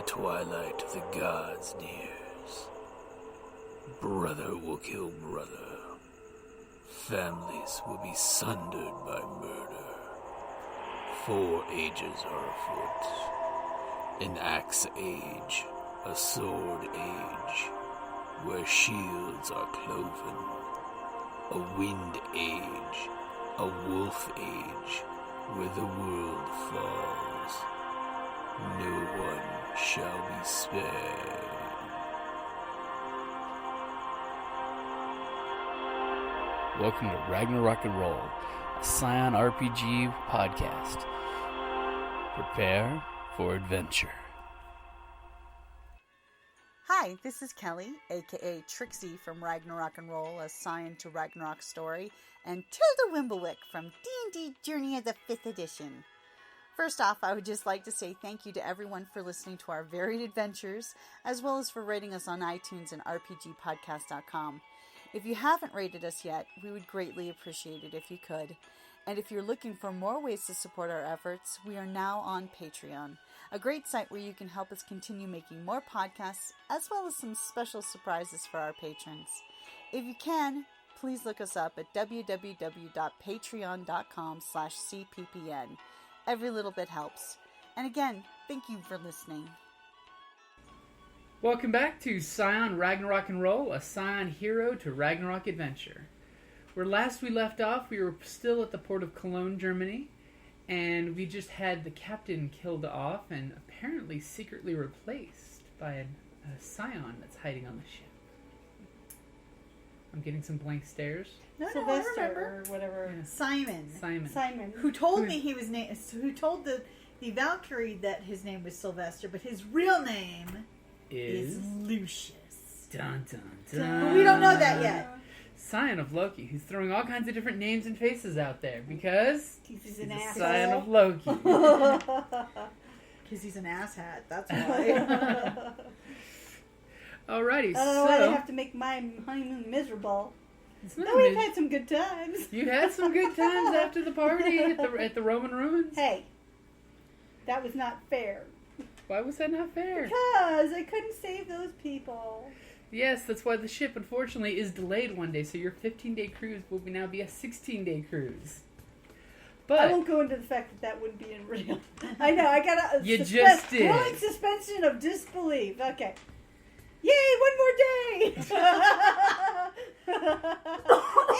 the twilight of the gods nears. Brother will kill brother. Families will be sundered by murder. 4 ages are afoot. An axe age, a sword age, where shields are cloven. A wind age, a wolf age, where the world falls. No one shall be spared. Welcome to Ragnarok and Roll, a Scion RPG podcast. Prepare for adventure. Hi, this is Kelly, aka Trixie from Ragnarok and Roll, a Scion to Ragnarok story, and Tilda Wimblewick from D&D Journey of the 5th Edition. First off, I would just like to say thank you to everyone for listening to our varied adventures, as well as for rating us on iTunes and rpgpodcast.com. If you haven't rated us yet, we would greatly appreciate it if you could. And if you're looking for more ways to support our efforts, we are now on Patreon, a great site where you can help us continue making more podcasts, as well as some special surprises for our patrons. If you can, please look us up at www.patreon.com/cppn. Every little bit helps. And again, thank you for listening. Welcome back to Scion Ragnarok and Roll, a Scion hero to Ragnarok adventure. Where last we left off, we were still at the port of Cologne, Germany, and we just had the captain killed off and apparently secretly replaced by a Scion that's hiding on the ship. I'm getting some blank stares. Sylvester or whatever. Yeah. Simon. Who told me he was who told the Valkyrie that his name was Sylvester, but his real name is Lucius. Dun dun dun. But we don't know that yet. Scion of Loki, who's throwing all kinds of different names and faces out there because he's an asshole. Scion of Loki. Because he's an asshat, that's why. Alrighty, I don't know why they have to make my honeymoon miserable. No, we've had some good times. You had some good times after the party at the Roman ruins? Hey, that was not fair. Why was that not fair? Because I couldn't save those people. Yes, that's why the ship, unfortunately, is delayed one day, so your 15-day cruise will now be a 16-day cruise. But I won't go into the fact that wouldn't be in real. I know, I got a just did. Rolling suspension of disbelief. Okay. Yay, one more day!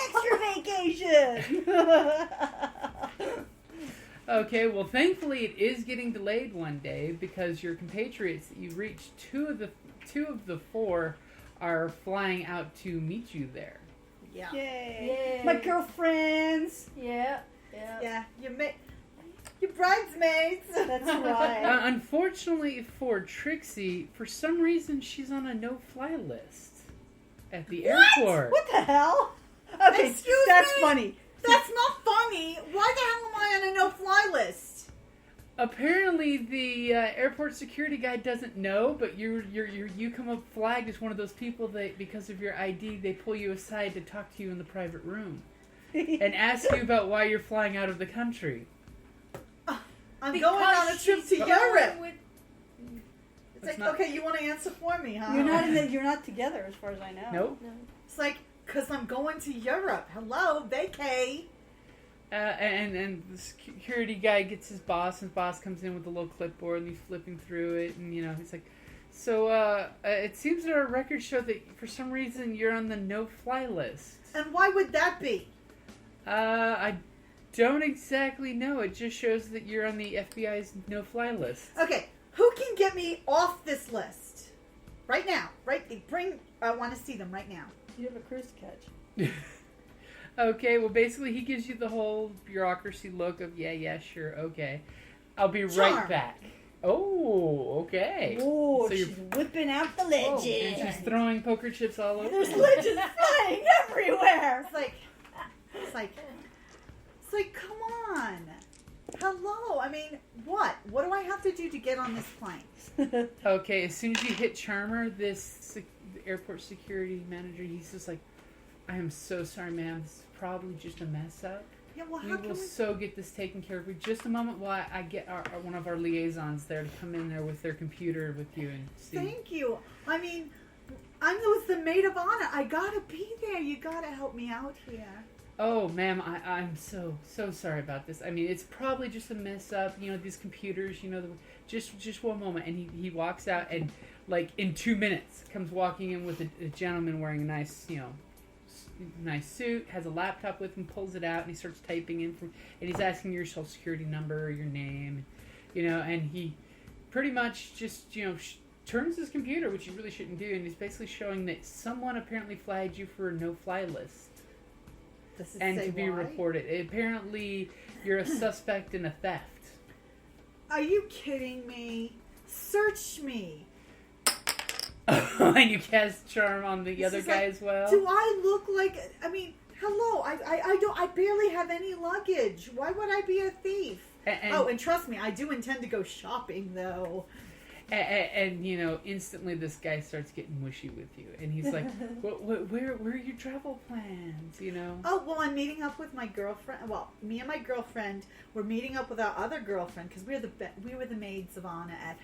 Extra vacation! Okay, well, thankfully it is getting delayed one day because your compatriots that you've reached, two of the 4 are flying out to meet you there. Yeah. Yay. My girlfriends! Yeah, your bridesmaids. That's right. Unfortunately for Trixie, for some reason she's on a no-fly list at the airport. What the hell? Okay, Excuse that's me? funny. That's not funny. Why the hell am I on a no-fly list? Apparently, the airport security guy doesn't know, but you come up flagged as one of those people that, because of your ID, they pull you aside to talk to you in the private room and ask you about why you're flying out of the country. I'm going on a trip to Europe. It's like, not... okay, you want to answer for me, huh? You're not together, as far as I know. Nope. No. It's like, because I'm going to Europe. Hello, vacay. And the security guy gets his boss, and his boss comes in with a little clipboard, and he's flipping through it, and, he's like, so, it seems that our records show that for some reason you're on the no-fly list. And why would that be? I don't exactly know. It just shows that you're on the FBI's no-fly list. Okay, who can get me off this list? Right now. I want to see them right now. You have a cruise to catch. Okay, well, basically, he gives you the whole bureaucracy look of, yeah, sure, okay. I'll be right back. Oh, okay. Oh, so she's whipping out the legend. And she's throwing poker chips all over. There's legends flying everywhere. It's like, come on. Hello. I mean, what? What do I have to do to get on this plane? Okay, as soon as you hit Charmer, this airport security manager, he's just like, I am so sorry, ma'am. This is probably just a mess up. Yeah, well, We how can will we... so get this taken care of. In just a moment while I get one of our liaisons there to come in there with their computer with you and see. Thank you. I mean, I'm with the maid of honor. I gotta be there. You gotta help me out here. Oh, ma'am, I'm so sorry about this. I mean, it's probably just a mess up. You know, these computers, you know, just one moment. And he walks out and, like, in 2 minutes, comes walking in with a gentleman wearing a nice, you know, nice suit, has a laptop with him, pulls it out, and he starts typing in and he's asking your social security number, your name, you know, and he pretty much just, you know, turns his computer, which you really shouldn't do, and he's basically showing that someone apparently flagged you for a no-fly list. And to be reported. Apparently, you're a suspect in a theft. Are you kidding me? Search me. And you cast charm on the other guy as well? Do I look like... I mean, hello. I barely have any luggage. Why would I be a thief? And trust me, I do intend to go shopping, though. And you know, instantly this guy starts getting mushy with you, and he's like, "Where are your travel plans?" You know. Oh well, I'm meeting up with my girlfriend. Well, me and my girlfriend we're meeting up with our other girlfriend because we were the maids of honor at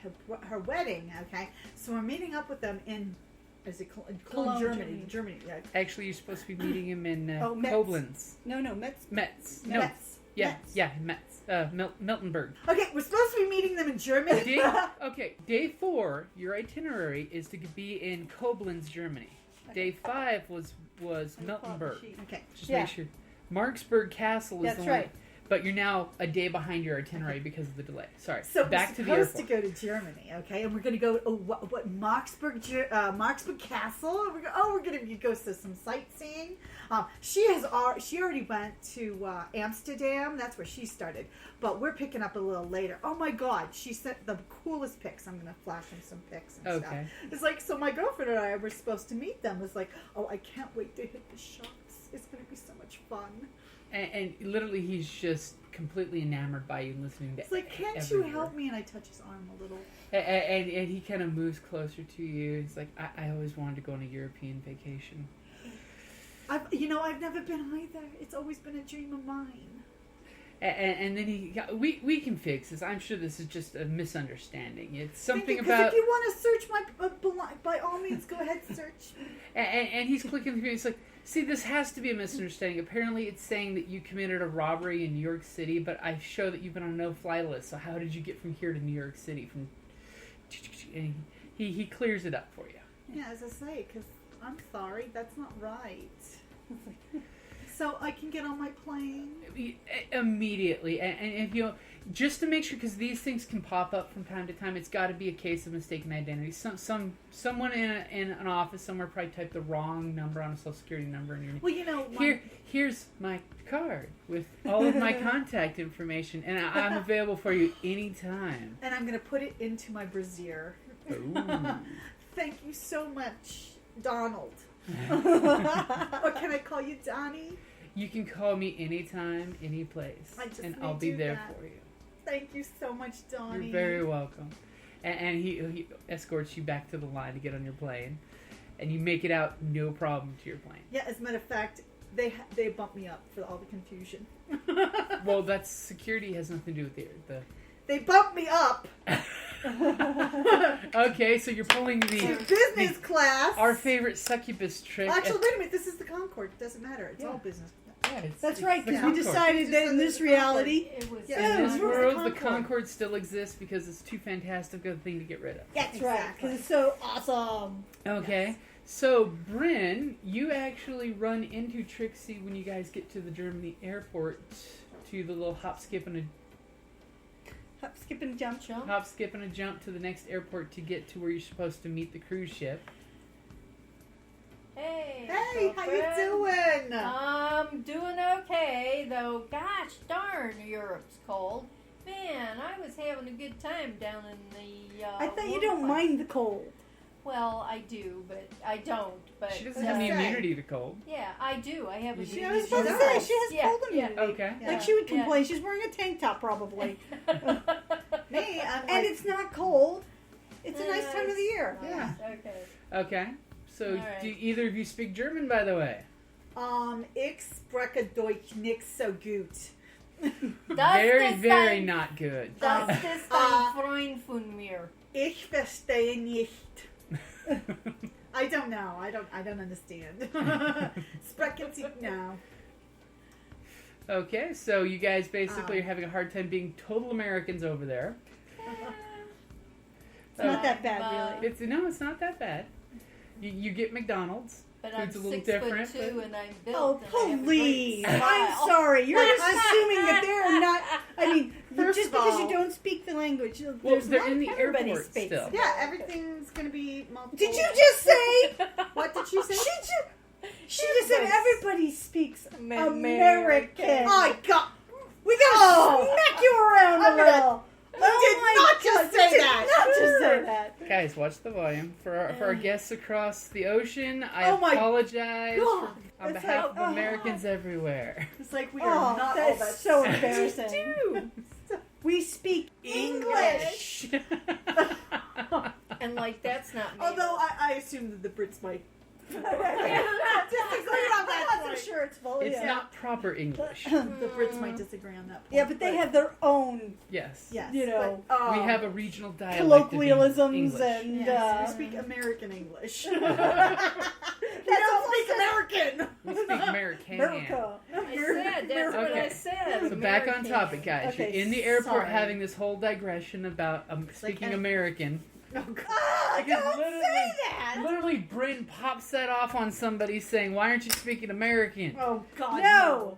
her wedding. Okay, so we're meeting up with them in Cologne, Germany. Germany. Yeah. Actually, you're supposed to be meeting him in Metz. Koblenz. No, Metz. Metz. No. Metz. Yeah, Metz. yeah, Metz. Miltenberg. Okay, we're supposed to be meeting them in Germany. Day 4, your itinerary is to be in Koblenz, Germany. Day 5 was Miltenberg. Okay. Just make sure. Marksburg Castle is That's the one. right. But you're now a day behind your itinerary because of the delay. Sorry. So back to the we're airport. supposed to go to Germany, okay? And we're going to go. What Marksburg Castle? We're going to go to some sightseeing. She already went to Amsterdam. That's where she started. But we're picking up a little later. Oh my God, she sent the coolest pics. I'm going to flash them some pics and stuff. It's like, so my girlfriend and I were supposed to meet them. It's like, oh, I can't wait to hit the shops. It's going to be so much fun. And literally, he's just completely enamored by you and listening to It's like, can't you help me? And I touch his arm a little. And he kind of moves closer to you. He's like, I always wanted to go on a European vacation. I've never been either. It's always been a dream of mine. And then we can fix this. I'm sure this is just a misunderstanding. It's something Because about. if you want to search my, by all means, go ahead and search. And he's clicking through. He's like, see, this has to be a misunderstanding. Apparently, it's saying that you committed a robbery in New York City, but I show that you've been on a no-fly list. So how did you get from here to New York City? And he clears it up for you. Yeah, as I say, because I'm sorry, that's not right. So I can get on my plane immediately, and if you just to make sure, because these things can pop up from time to time. It's got to be a case of mistaken identity. Someone in an office somewhere probably typed the wrong number on a social security number in your name. Well, here's my card with all of my contact information, and I'm available for you anytime. And I'm going to put it into my brassiere. Thank you so much, Donald. Or can I call you Donnie? You can call me anytime, any place, and I'll be there for you. Thank you so much, Donnie. You're very welcome. And he escorts you back to the line to get on your plane, and you make it out no problem to your plane. Yeah, as a matter of fact, they bumped me up for all the confusion. Well, that's security has nothing to do with the They bumped me up. Okay, so you're pulling the business class. Our favorite succubus trick. Actually, wait a minute. This is the Concorde. It doesn't matter. It's all business. Yeah, That's right, because we decided that in this reality, in this world, the Concorde still exists because it's too fantastic of a thing to get rid of. That's right, because it's so awesome. Okay, so Bryn, you actually run into Trixie when you guys get to the Germany airport, to the little hop, skip, and a jump to the next airport to get to where you're supposed to meet the cruise ship. Hey, how you doing? I'm doing okay, though gosh darn Europe's cold. Man, I was having a good time down in the I thought you don't mind the cold. Well, I do, but I don't. But She doesn't have any immunity to cold. Yeah, I do. I have She immunity. was supposed to say she has cold immunity. Okay. Like she would complain. She's wearing a tank top probably. Me, and it's not cold. It's a nice time of the year. Nice. Yeah. Okay. Okay. So, All right. do either of you speak German, by the way? Ich spreche Deutsch nicht so gut. Very not good. Das ist ein Freund von mir. Ich verstehe nicht. I don't know. I don't understand. Sprechen Sie now. Okay, so you guys basically are having a hard time being total Americans over there. It's not that bad, really. It's not that bad. You get McDonald's. But I'm Food's a little 6'2" different, and I'm built. Oh, and I have a great please. I'm smile. sorry. You're just assuming that they're not. I mean, First just of because all- you don't speak the language, Well, there's they're not in the everybody airport speaks. still. Yeah, everything's gonna be multiple. Did you just say? What did she say? She just said everybody speaks American. American. Oh my God! We gotta smack you around I'm a gonna- little. You did not just say You that. did not just say that. Guys, watch the volume. For our guests across the ocean, I Oh my apologize God. on It's behalf like, of Americans everywhere. It's like we are Oh, not all that's that. so embarrassing. We speak English. And like that's not me. Although I assume that the Brits might. I'm disagree on that not so point. sure it's full. It's Yeah. not proper English. The Brits might disagree on that point. Yeah, but they have their own, Yes. Yes, you know, but, We have a regional dialect colloquialisms of English. and Yes, we speak American English. we That's don't speak American. We speak American. America. I said that's what I Okay. said. So back on American. topic, guys. Okay, You're in the airport sorry. having this whole digression about speaking and- American. Oh, God. Because Don't literally- say that. Literally, Bryn pops that off on somebody saying, "Why aren't you speaking American?" Oh God. No.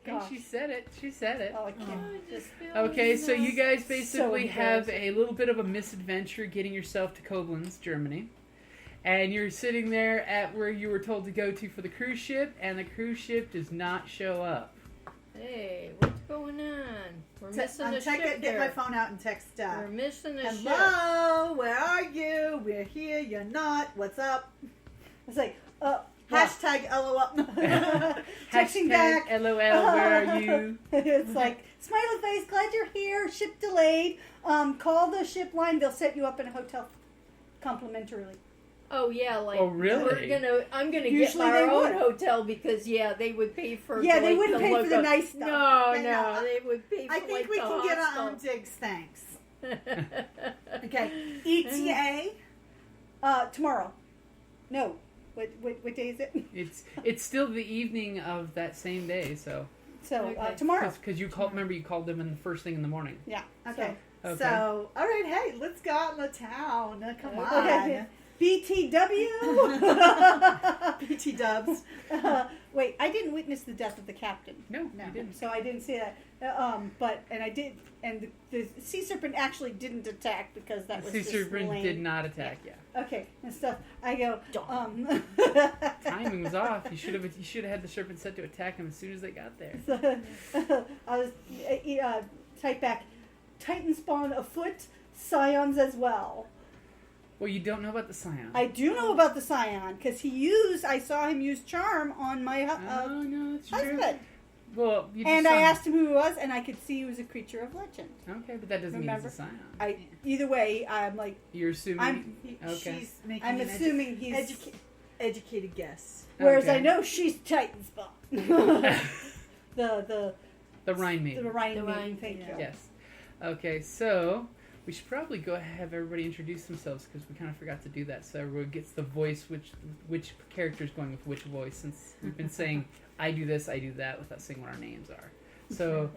Hey, Gosh. she said it. She said it. Oh, I can't. I just feel Okay, so you guys So basically have embarrassing. a little bit of a misadventure getting yourself to Koblenz, Germany. And you're sitting there at where you were told to go to for the cruise ship, and the cruise ship does not show up. Hey, what's going on? We're missing I'm a ship get here. my phone out and text. We're missing a ship. Hello, where are you? We're here. You're not. What's up? It's like, Hashtag LOL. texting back. LOL, where are you? It's like, smiley face, glad you're here. Ship delayed. Call the ship line. They'll set you up in a hotel complimentarily. Oh yeah, like Oh, really? I'm gonna Usually get they my own would. hotel because they would pay for. Yeah, they like, wouldn't the pay for the local- nice stuff. No, They know. they would pay for I think like we the can get our own hostel. digs. Thanks. Okay. ETA. Tomorrow. No. What day is it? It's still the evening of that same day, so So Okay. tomorrow. because you called. Remember, you called them in the first thing in the morning. Yeah. Okay. Okay. So, all right. Hey, let's go out in the town. Come on. Okay. BTW. BT Dubs. Wait, I didn't witness the death of the captain. No, you didn't. So I didn't see that. I did, and the sea serpent actually didn't attack because that was Sea just serpent lame. did not attack. Yeah, Okay, and stuff. I go. timing was off. You should have had the serpent set to attack him as soon as they got there. I was type back. Titan spawn afoot. Scions as well. Well, you don't know about the scion. I do know about the scion because I saw him use charm on my oh no, that's true. husband. Well, you just And saw I him. asked him who he was, and I could see he was a creature of legend. Okay, but that doesn't Remember? mean he's a scion. Either way, I'm like, You're assuming. Okay. She's making I'm an assuming he's. educated guess. Whereas Okay. I know she's Titan spawn. the The Rhine maiden. the Rhine The maiden. Rhine, Thank yeah. you. Yes. Okay, so we should probably go have everybody introduce themselves because we kind of forgot to do that. So everyone gets the voice, which character is going with which voice, since we've been saying I do this, I do that, without saying what our names are. So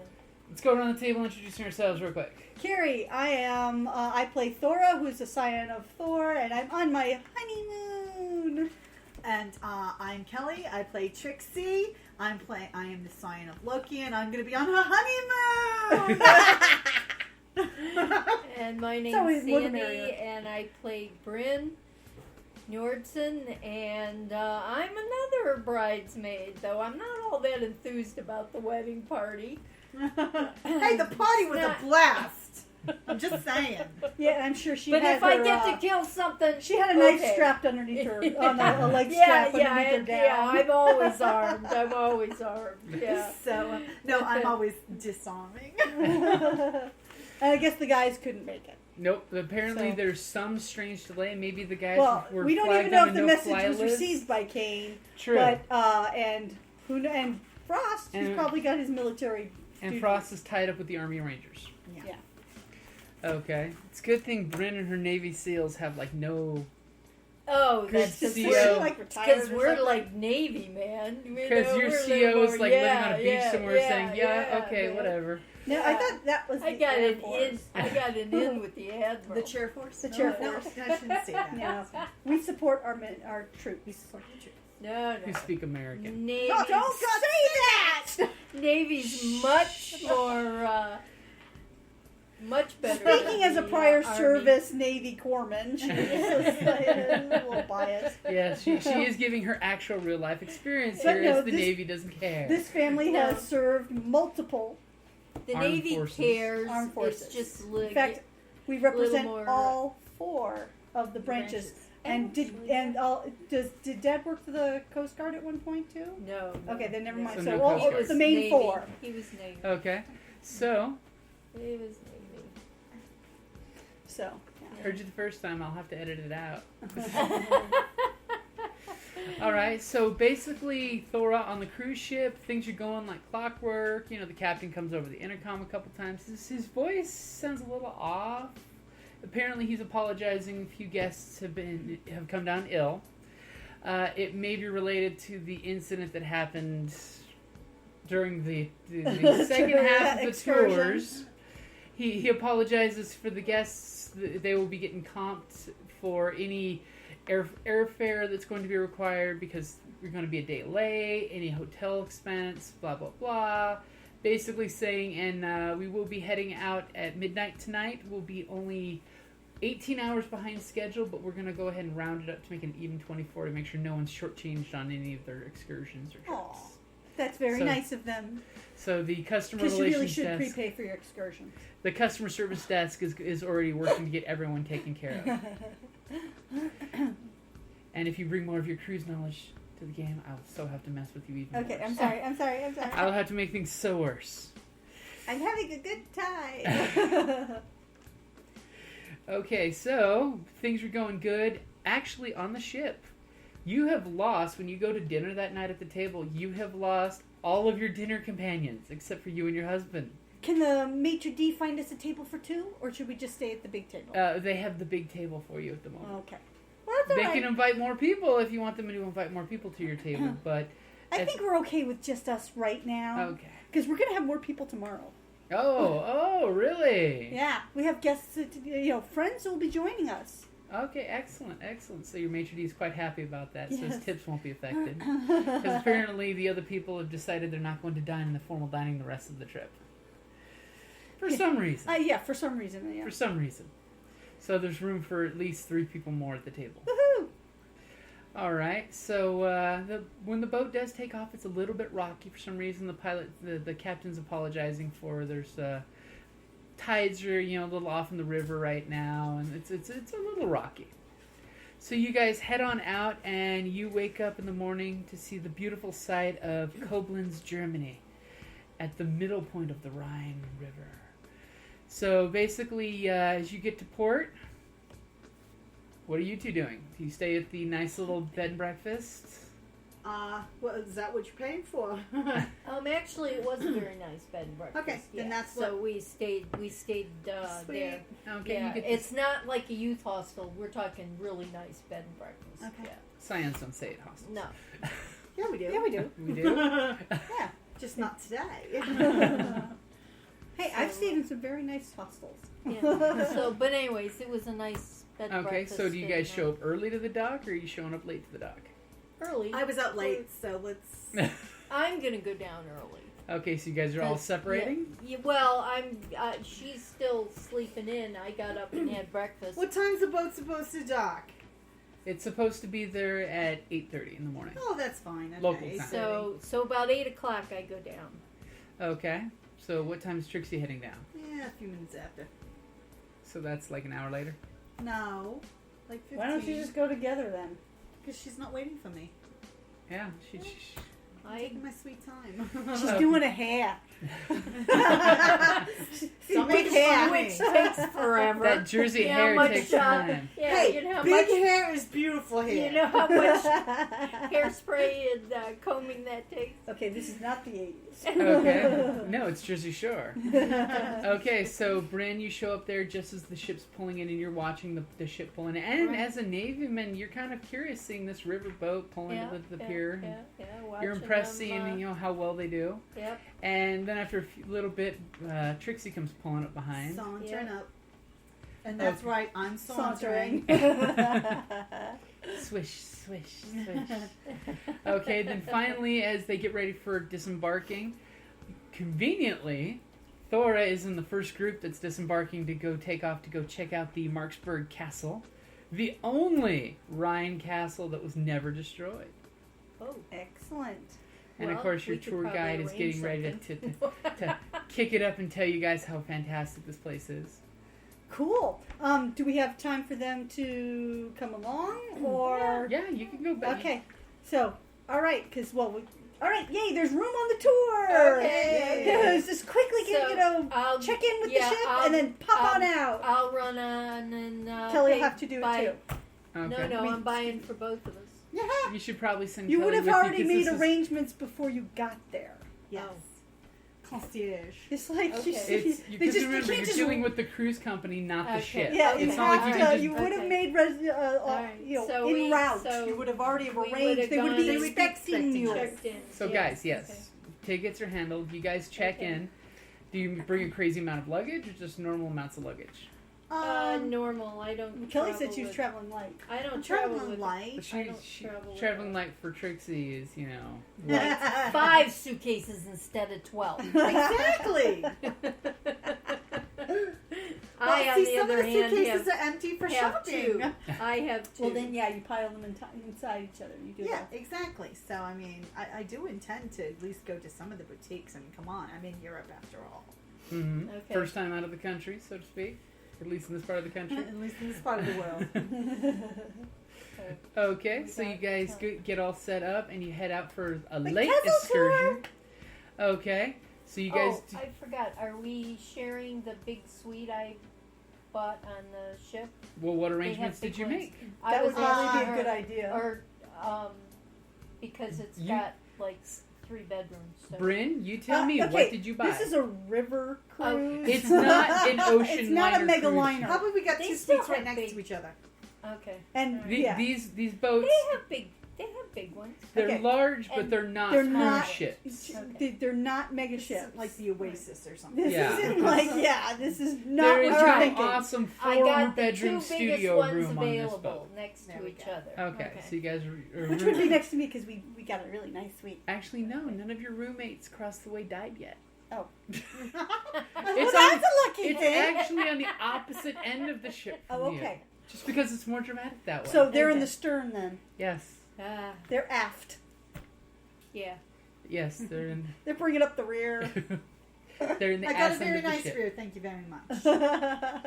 let's go around the table introducing ourselves real quick. Carrie, I am. I play Thora, who's a scion of Thor, and I'm on my honeymoon. And I'm Kelly. I play Trixie. I am the scion of Loki, and I'm going to be on her honeymoon. And my So name's more the Sandy, merrier. and I play Bryn Nordson, and I'm another bridesmaid, though I'm not all that enthused about the wedding party. Hey, the party was a blast. I'm just saying. Yeah, and I'm sure she But had if I her, get to kill something, she had a knife okay. strapped underneath her, on a leg yeah, strap underneath her gown. yeah, I'm always armed. I'm always armed. Yeah. So, no, I'm always disarming. And I guess the guys couldn't make it. Nope. Apparently, So- there's some strange delay. Maybe the guys Well, were we don't flagged even know on if a the message no-fly was list. received by Kane. True. But and and Frost, he's And- probably got his military. And duties. Frost is tied up with the Army Rangers. Yeah. Okay. It's a good thing Bryn and her Navy SEALs have, like, no... Oh, Good that's to the see Was CO. she, like, retired because or we're something? like Navy, man. Because your CO is, like, living on a beach somewhere saying, okay, man. whatever. No, I thought that was. I the got Air an in. Force. I got an in with the admiral. The chair force? The chair No, force. I shouldn't say that. Yeah, we support our troops. We support the troops. No, You no. speak American. Navy's, No, don't say that. Navy's much more, much better. Speaking than as a the, prior Army. service Navy corpsman, she's a little biased. Yeah, she is giving her actual real life experience But here no, as the this- Navy doesn't care. This family No. has served multiple. The Armed Navy forces. cares. Armed forces. It's just like In fact, we represent more- all 4 of the branches. And did Dad work for the Coast Guard at one point too? no. Okay, then never mind. So So no all, Coast Guard. the main Navy. 4. He was Navy. Okay. So, He was Navy. So heard you the first time. I'll have to edit it out. All right. So basically, Thora on the cruise ship, things are going like clockwork. You know, the captain comes over the intercom a couple times. His voice sounds a little off. Apparently, he's apologizing. A few guests have come down ill. It may be related to the incident that happened during the second half of the Excursion. tours. He apologizes for the guests. They will be getting comped for any airfare that's going to be required because we're going to be a day late, any hotel expense, blah, blah, blah. Basically saying, and we will be heading out at midnight tonight. We'll be only 18 hours behind schedule, but we're going to go ahead and round it up to make an even 24 to make sure no one's shortchanged on any of their excursions or trips. Aw. That's very So- nice of them. So the customer Because you really relations should desk, prepay for your excursion. the customer service desk is already working to get everyone taken care of. And if you bring more of your cruise knowledge to the game, I'll so have to mess with you even Okay, worse. I'm sorry. I'll have to make things so worse. I'm having a good time. Okay, so things are going good. Actually, on the ship, you have lost, when you go to dinner that night at the table, you have lost all of your dinner companions, except for you and your husband. Can the maitre d' find us a table for 2, or should we just stay at the big table? They have the big table for you at the moment. Okay. Well, that's all They right. can invite more people if you want them to invite more people to your table, but... I think we're okay with just us right now. Okay. Because we're going to have more people tomorrow. Oh, really? Yeah. We have guests, friends who will be joining us. Okay, excellent. So your maitre d' is quite happy about that, so his Yes. tips won't be affected. Because apparently the other people have decided they're not going to dine in the formal dining the rest of the trip. For some reason. Yeah, for some reason. Yeah. For some reason. So there's room for at least 3 people more at the table. Woohoo! All right. So when the boat does take off, it's a little bit rocky for some reason. The captain's apologizing for there's tides are a little off in the river right now, and it's a little rocky. So you guys head on out, and you wake up in the morning to see the beautiful sight of Koblenz, Germany, at the middle point of the Rhine River. So basically, as you get to port, what are you two doing? Do you stay at the nice little bed and breakfast? Well, is that what you're paying for? Actually, it was a very nice bed and breakfast. Okay, then that's so we stayed there. Sweet. Okay, Yeah, you get it's not like a youth hostel. We're talking really nice bed and breakfast. Okay. Yeah. Science don't say it hostels. No. Yeah, we do. Yeah, we do. We do? Yeah. Just not today. Hey, I've stayed in some very nice hostels. Yeah. But anyways, it was a nice bed and Okay, breakfast. so do you guys and, show up early to the dock, or are you showing up late to the dock? early? I was out late, so let's. I'm gonna go down early. Okay, so you guys are all 'Cause, separating? Yeah, well, she's still sleeping in. I got up and had breakfast. What time's the boat supposed to dock? It's supposed to be there at 8:30 in the morning. Oh, that's fine. Okay. Local time. So about 8 o'clock I go down. Okay, so what time is Trixie heading down? Yeah, a few minutes after. So that's like an hour later? No, like 15. Why don't you just go together then? Because she's not waiting for me. Yeah, I taking my sweet time. She's doing a hair. Big Big hair. which takes forever. That Jersey You know how hair much, takes time. Yeah, Hey, you know how big much. hair is beautiful hair. You know how much hairspray and combing that takes. Okay, this is not the 80s. Okay. No, it's Jersey Shore. Okay, so Bryn, you show up there just as the ship's pulling in, and you're watching the ship pulling in. And Right. as a Navyman, you're kind of curious seeing this river boat pulling Yeah, to the yeah, pier. Yeah, You're watching impressed them, seeing how well they do. Yep. And then after a little bit, Trixie comes pulling up behind. Sauntering Yeah. up. And that's Okay. right, I'm sauntering. Swish, swish, swish. Okay, then finally, as they get ready for disembarking, conveniently, Thora is in the first group that's disembarking to go take off to go check out the Marksburg Castle, the only Rhine castle that was never destroyed. Oh, Excellent. And of well, course, your we could tour probably guide is arrange getting ready something. to kick it up and tell you guys how fantastic this place is. Cool. Do we have time for them to come along, or Yeah, you can go back. okay? So, all right, because all right, yay! There's room on the tour. Okay. Yeah, just quickly get So, I'll- check in with yeah, the ship I'll- and then pop on out. I'll run on and Kelly pay will have to do by- it too. Okay. No, I'm buying for both of us. Yeah. You should probably send You Kelly would have with already 'cause made this is- arrangements before you got there. Yes. Oh. Concierge. It's like Okay. you It's, they because just, remember, you you're can't dealing just. with the cruise company, not the Okay. ship. Yeah, it's you not like have you to. can just. You would have Okay. made right. en So we- route. so you would have already we arranged. would've They would gone- be They would be expecting you. Checked in. So, guys, yes, tickets are handled. You guys check Okay. in. Do you bring a crazy amount of luggage or just normal amounts of luggage? Normal. I don't. Kelly travel said she was with- traveling light. I don't I'm travel traveling with light. But I don't travel with traveling that. light for Trixie is, light. 5 suitcases instead of 12. Exactly. I, on see, the some other of the hand, suitcases have, are empty for have shopping. two. I have 2. Well, then, yeah, you pile them inside each other. You do Yeah, that. exactly. So, I mean, I do intend to at least go to some of the boutiques. I mean, come on, I'm in Europe after all. Mm-hmm. Okay. First time out of the country, so to speak. At least in this part of the country. At least in this part of the world. Okay, We so you got guys time. get all set up and you head out for a The late castle excursion. Okay, so you guys. Oh, I forgot. Are we sharing the big suite I bought on the ship? Well, what They have arrangements did big you ones. make? I That was would probably asking be a her, good idea. Or, because it's You- got like 3 bedrooms. So. Bryn, you tell me, okay, what did you buy? This is a river cruise. It's not an ocean It's not a liner mega cruise liner. How about we got They two still suites right have next big- to each other? Okay. And Alright. yeah, These boats, They have big ones. they're Okay. large, but And they're not they're cruise not- ships. they're not mega This ships. isn't like the Oasis or something. This Yeah. isn't like this is not There what is you're an thinking. awesome I got the 4-bedroom 2 biggest studio ones room on this available boat. next There to we each go. other. Okay, so you guys are Which would be next to me because we got a really nice suite. Actually, no, none of your roommates across the way died yet. Oh, It's well, on- that's a lucky It's thing. actually on the opposite end of the ship from Oh, you. okay. Just because it's more dramatic that way. So they're in Okay. the stern then. yes, They're aft. Yeah. yes, they're in. They're bringing up the rear. They're in the I got a ass end very of the nice ship. rear, thank you very much.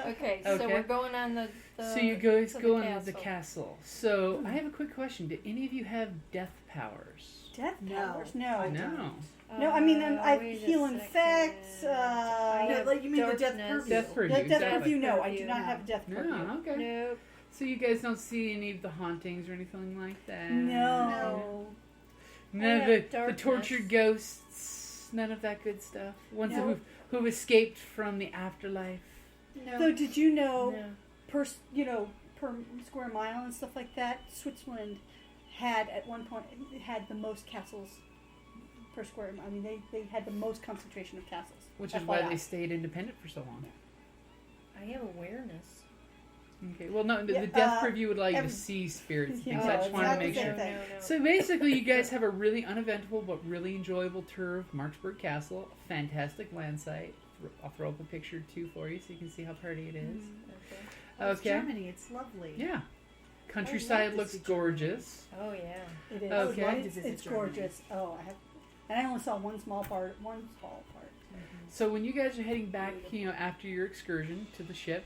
Okay, so Okay. we're going on the So you guys to go the on the castle. castle. So I have a quick question: do any of you have death powers? Death No, powers? No. I No. No, I mean, I wait a heal second. infect. I No, have like you mean the death darkness. purview. Death purview. Death exactly. purview, no. I do Purview. not have death purview. No, okay. Nope. So you guys don't see any of the hauntings or anything like that? No. None I of the have darkness. tortured ghosts, none of that good stuff. Ones No. who've escaped from the afterlife. No. So did you know No. per square mile and stuff like that, Switzerland had at one point had the most castles per square mile. I mean, they had the most concentration of castles. Which is FYI. why they stayed independent for so long. I have awareness. Okay, well, no, the Yeah, death preview would allow you every- to see spirits and Yeah, things. I just wanted to exactly make the sure. same thing. No. So basically, you guys have a really uneventful but really enjoyable tour of Marksburg Castle. A fantastic land site. I'll throw up a picture too for you so you can see how pretty it is. Okay. Oh, it's Okay. Germany, it's lovely. Yeah. Countryside to looks see Germany. gorgeous. Oh yeah. It is. Okay. I would love to It's, visit it's Germany. gorgeous. Oh, I have, and I only saw one small part. So when you guys are heading back, after your excursion to the ship,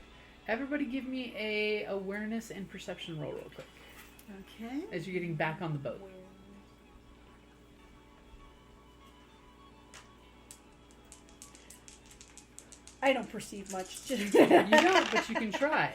everybody give me a awareness and perception roll real quick Okay. as you're getting back on the boat. I don't perceive much. You don't, but you can try.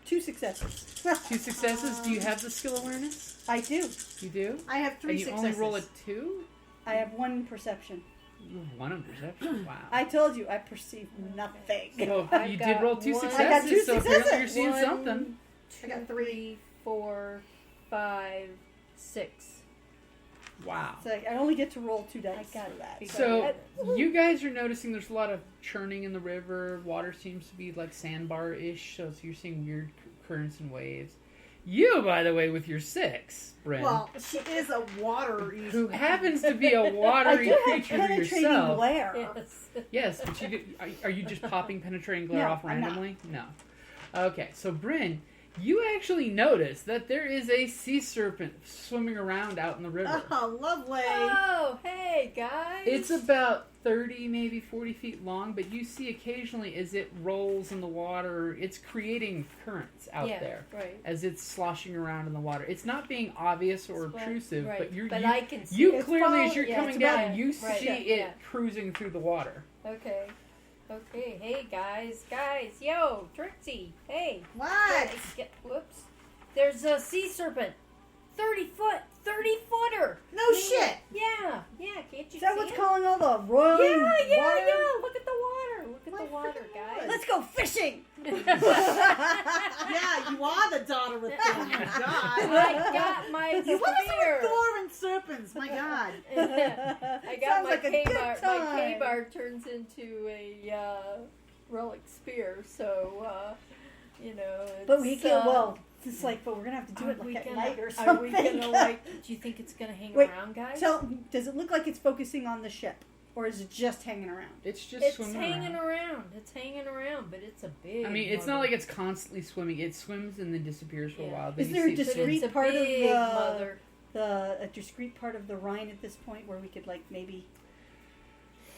2 successes. 2 successes. Do you have the skill awareness? I do. You do? I have 3 And you successes. only roll a 2? I have 1 perception. You have 1 on perception? Wow. I told you, I perceive nothing. Well, I've you got did roll 2 one- successes, I got 2 so apparently successes. you're seeing 1, something. 2, I got 3. 4, 5, 6. Wow. So I only get to roll 2 dice I got for that. So, you guys are noticing there's a lot of churning in the river. Water seems to be like sandbar-ish, so you're seeing weird currents and waves. You, by the way, with your 6, Bryn, Well, she is a water who happens to be a I watery do have creature penetrating yourself. glare. Yes. Yes, but are you just popping penetrating glare No, off I'm not. randomly? No. Okay, so Bryn, you actually notice that there is a sea serpent swimming around out in the river. Oh, lovely. Oh, hey, guys. It's about 30, maybe 40 feet long, but you see occasionally as it rolls in the water, it's creating currents out there right. as it's sloshing around in the water. It's not being obvious or But- obtrusive, right. but But I can see you it. clearly, as follow- you're yeah, coming it's down, about- you right, see yeah. it cruising through the water. Okay. Hey, guys. Yo, Trixie. Hey. What? Whoops. There's a sea serpent. 30-footer. No shit. Yeah. Can't you Is that see what's it? calling all the roiling Yeah. water? Look at the water. Look at My the water, freaking guys. Let's go fishing! Yeah, you are the daughter of Thor. Oh my God. I got my What is it spear. with Thor and serpents? My God. I got Sounds my like a good K-bar. My time. K-bar turns into a relic spear, so It's, But we can, it's like, but we're gonna have to do it like at night or Are something. we gonna do you think it's gonna hang Wait, around, guys? does it look like it's focusing on the ship? Or is it just hanging around? It's just It's swimming hanging around. around. It's hanging around, but it's a big. I mean, it's not mother. like it's constantly swimming. It swims and then disappears for a Yeah. while. Then Is you there a see it But swim. discrete it's a part of big the mother. a discrete part of the Rhine at this point where we could like maybe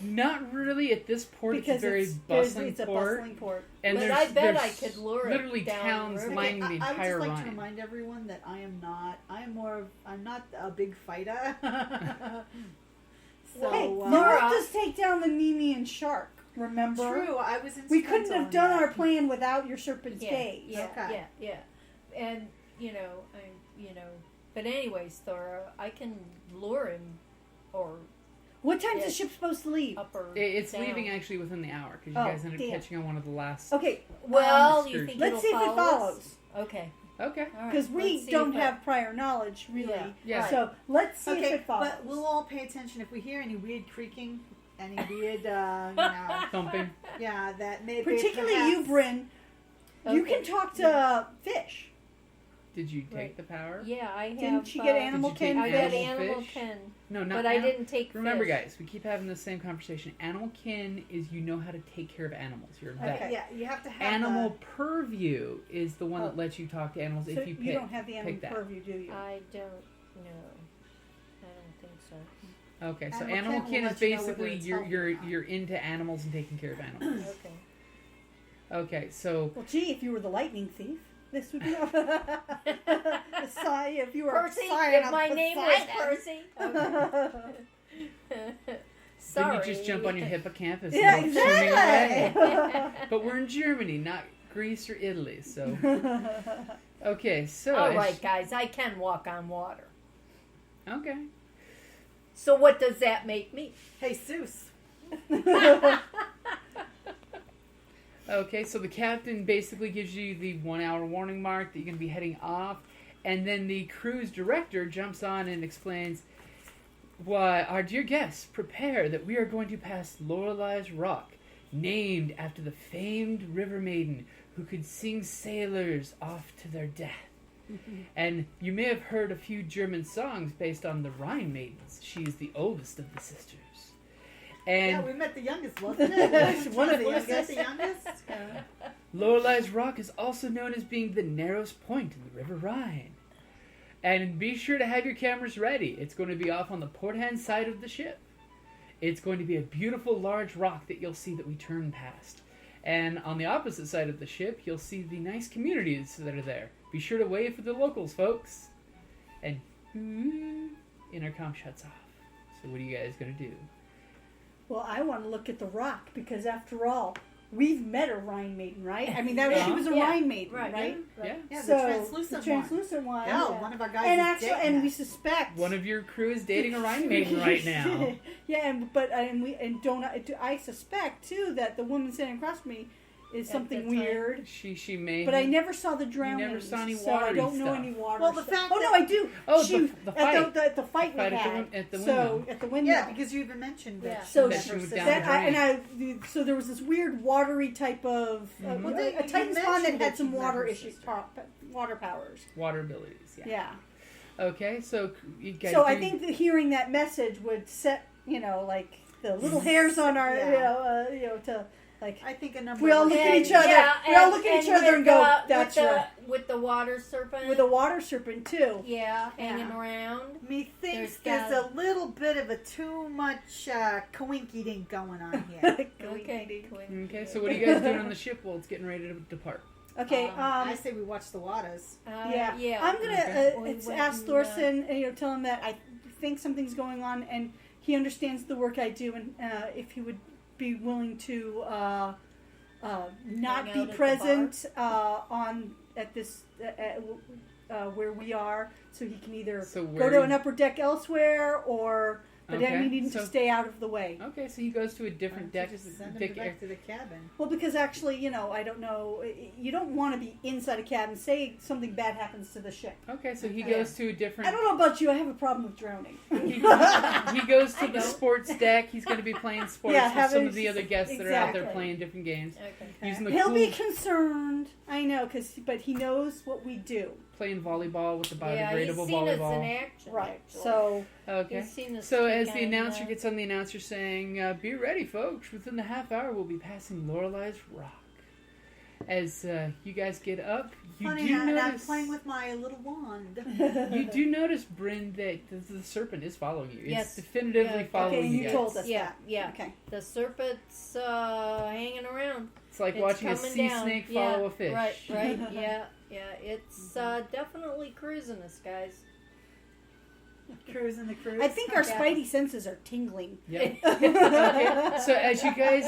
Not really at this port. It's a very bustling it's a port. bustling port. And But there's, I bet I there's could lure it literally down towns the river. lining the I would entire just like to Rhine. remind everyone that I'm not a big fighter. So, Hey, Well, you Laura- helped us take down the Nemean shark. Remember? True, I was in. We couldn't have done our plan without your serpent's Yeah, gaze. yeah, Okay. yeah. And but anyways, Thora, I can lure him or What time's Yeah. the ship supposed to leave? up or It's down. leaving actually within the hour because you Oh, guys ended up damn. catching on one of the last. Okay, Well, you excursion. think let's it'll see if it follow us? follows. Okay. Okay. All right, Because we let's see don't if it- have prior knowledge, really. Yeah. Yeah. So let's see Okay, if it follows. but we'll all pay attention if we hear any weird creaking, any weird, Thumping. yeah, that maybe Particularly perhaps- you, Bryn. You Okay. can talk to fish. Did you take Right. the power? Yeah, I have. Didn't she get Did animal you take kin? I got Animal animal fish? kin, No, not but I animal- didn't take. Remember, fish. guys, we keep having the same conversation. Animal kin is you know how to take care of animals. You're a vet. Okay. Yeah, you have to have Animal purview is the one Oh. that lets you talk to animals So if you pick. you don't have the animal pick that. purview, do you? I don't know. I don't think so. Okay, so Animal animal kin kin will is let you know whether basically it's you're healthy or you're not. you're into animals and taking care of animals. Okay. Okay, so Well, gee, if you were the lightning thief, this would be if you were Percy, Scion if of my name was Poseidon. Percy. Sorry. didn't you just jump on your hippocampus? Yeah, and go swimming away? exactly. But we're in Germany, not Greece or Italy. So okay, so All right, guys, I can walk on water. Okay. So what does that make me? Hey, Seuss. Okay, so the captain basically gives you the 1 hour warning mark that you're going to be heading off, and then the cruise director jumps on and explains, "Why, our dear guests, prepare that we are going to pass Lorelei's Rock, named after the famed river maiden who could sing sailors off to their death. And you may have heard a few German songs based on the Rhine maidens. She is the oldest of the sisters. Yeah, And we met the youngest, wasn't it? One of the Was that youngest. the youngest? Lorelei's Rock is also known as being the narrowest point in the River Rhine. And be sure to have your cameras ready. It's going to be off on the port-hand side of the ship. It's going to be a beautiful large rock that you'll see that we turn past. And on the opposite side of the ship, you'll see the nice communities that are there. Be sure to wave for the locals, folks. And intercom shuts off. So what are you guys going to do? Well, I want to look at the rock because, after all, we've met a Rhine maiden, right? I mean, that she was a Yeah. Rhine maiden, Right. right? Yeah. Yeah, So, the translucent the translucent one. Hell, one of our guys And is actually, dating and that. we suspect One of your crew is dating a Rhine maiden right now. Yeah, I suspect too that the woman sitting across from me is At something that time. weird. She may. But I never saw the drowning. never saw any so I watery don't know stuff. any water. Well, the stuff. fact Oh no, that- I do. Oh, She, the fight. at the fight we Fight had. at the So window. at the window. Yeah, because you even mentioned that. Yeah. So she that she never was said down that. the drain. so there was this weird watery type of Mhm. Well, they- a Titan you spawn that mentioned had that some you've water met her issues, sister. water powers. Water abilities. Yeah. Yeah. Okay, so you guys. So I think that hearing that message would set like the little hairs on our Yeah. to like I think a number we all of look us- at each other. We all look at each other and go, "That's right." With the water serpent. With a water serpent too. Yeah, hanging around. Methinks There's there's a little bit of a too much coinky-dink going on here. Okay. Okay, so what are you guys doing on the ship while it's getting ready to depart? Okay. I say we watch the waters. Yeah. Yeah. I'm gonna Okay. We went ask and, Thorson and tell him that I think something's going on and he understands the work I do and if he would be willing to not Hang be out at the present on at this where we are, so he can either So go where to you- an upper deck elsewhere or. But then Okay, we need him so- to stay out of the way. Okay, so he goes to a different deck. Just send deck him back to the cabin. Well, because actually, I don't know. You don't want to be inside a cabin. Say something bad happens to the ship. Okay, so he Okay. goes to a different. I don't know about you. I have a problem with drowning. He goes to the sports deck. He's going to be playing sports Yeah, with having- some of the other guests that are out there exactly. playing different games. Okay. Using the He'll cool, be concerned. I know, but he knows what we do. playing volleyball with the Yeah, he's biodegradable seen us in volleyball. action. Right. actually. So Okay. He's seen us So kick as the on, announcer gets on the announcer saying, "Be ready, folks! Within the half hour, we'll be passing Lorelei's Rock." As you guys get up, you Funny, do I'm notice playing with my little wand. you do notice, Bryn, that the serpent is following you. It's Yes. definitively Yeah. following okay, and you guys. told us Yeah, that. yeah. Okay. The serpent's hanging around. It's like It's watching a coming sea down. snake Yeah, follow a fish. Right. Yeah. It's definitely cruising us, guys. Cruising the cruise. I think our Yeah. spidey senses are tingling. Yep. Okay. So as you guys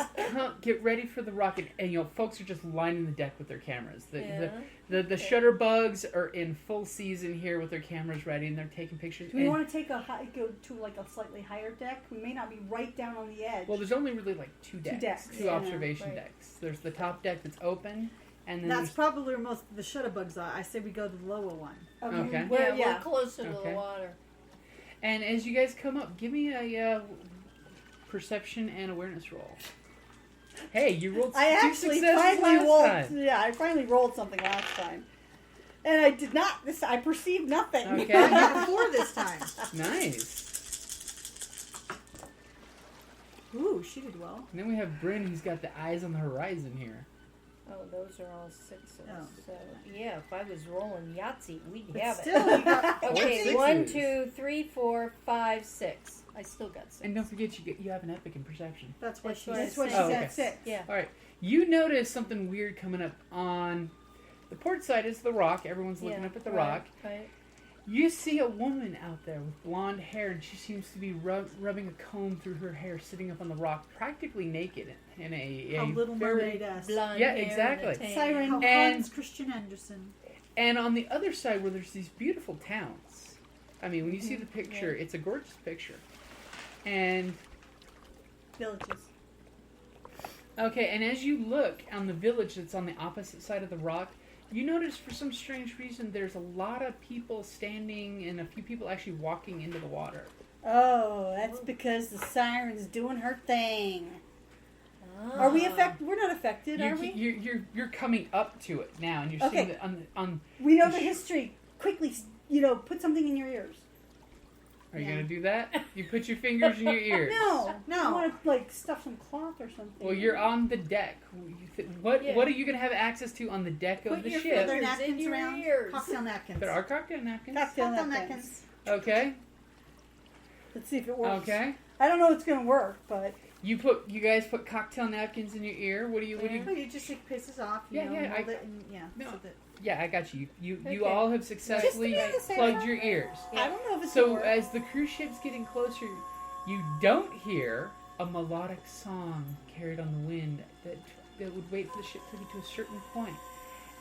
get ready for the rocket, and folks are just lining the deck with their cameras. The shutterbugs are in full season here with their cameras ready, and they're taking pictures. Do we And- want to go to like a slightly higher deck? We may not be right down on the edge. well, there's only really like two decks, decks, two yeah, observation right. decks. There's the top deck that's open, and then That's there's probably where most of the shutterbugs are. I say we go to the lower one. Okay. Where, We're closer to Okay. the water. and as you guys come up, give me a perception and awareness roll. Hey, you rolled I two actually successes finally last rolled. time. Yeah, I finally rolled something last time, and I did not. I perceived nothing. Okay. I got a 4 this time. Nice. Ooh, she did well. And then we have Bryn, who's got the eyes on the horizon here. Oh, those are all sixes. Oh. So yeah, if I was rolling Yahtzee, we'd But have still, it. you got Okay, sixes. 1, 2, 3, 4, 5, 6. I still got 6. And don't forget, you have an epic in perception. That's what That's she what said. That's what she Oh, said. okay. 6. Yeah. All right, you notice something weird coming up on the port side. Is the rock? Everyone's looking up at the rock. Right. You see a woman out there with blonde hair, and she seems to be rubbing a comb through her hair, sitting up on the rock, practically naked in a How Little very- Mermaid-esque. Blonde Yeah, hair exactly. And a tan. Siren. How And- Hans Christian Andersen. And on the other side, where there's these beautiful towns. I mean, when you see the picture, it's a gorgeous picture. And Villages. okay, and as you look on the village that's on the opposite side of the rock, you notice for some strange reason there's a lot of people standing and a few people actually walking into the water. Oh, that's because the siren's doing her thing. Ah. Are we affected? We're not affected, are we? You're coming up to it now, and you're Okay. seeing that on. We know the history. Quickly, put something in your ears. Are you Yeah. gonna do that? You put your fingers in your ears. No. No. I want to stuff some cloth or something. Well, you're on the deck. What Yeah. what are you gonna have access to on the deck of Put the your ship? Other fingers in napkins your around. ears. Cocktail napkins. There are cocktail napkins. Cocktail Cocktail napkins. napkins. Okay. Let's see if it works. Okay. I don't know if it's going to work, but You guys put cocktail napkins in your ear. What do you? Well, you just take pieces off. Yeah, yeah, Mold I- it and, No. so that Yeah, I got you. You Okay. all have successfully Just to be on the safe plugged side. your ears. I don't know if it's So going to work. as the cruise ship's getting closer, you don't hear a melodic song carried on the wind would wait for the ship to get to a certain point.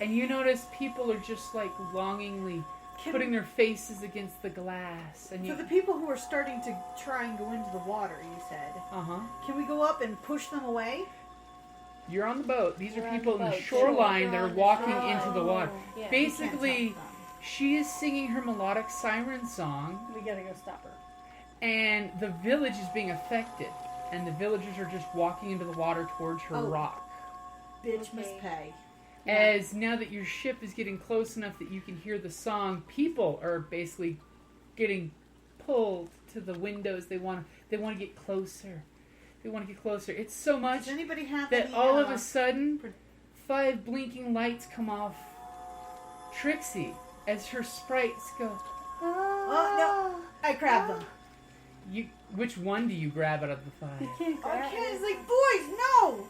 And you notice people are just like longingly putting their faces against the glass. And For the people who are starting to try and go into the water, you said, can we go up and push them away? You're on the boat. These You're are on people the in the boat. shoreline You're that are on the walking shoreline. into the water. Yeah. Basically, she is singing her melodic siren song, We gotta go stop her. and the village is being affected. And the villagers are just walking into the water towards her rock. Bitch must pay. As now that your ship is getting close enough that you can hear the song, people are basically getting pulled to the windows. They want to get closer. They want to get closer. It's so much Does anybody have that any, all of a sudden, 5 blinking lights come off Trixie as her sprites go. Oh, no. I grabbed them. Which one do you grab out of the 5? I can't. It's like, boys, no!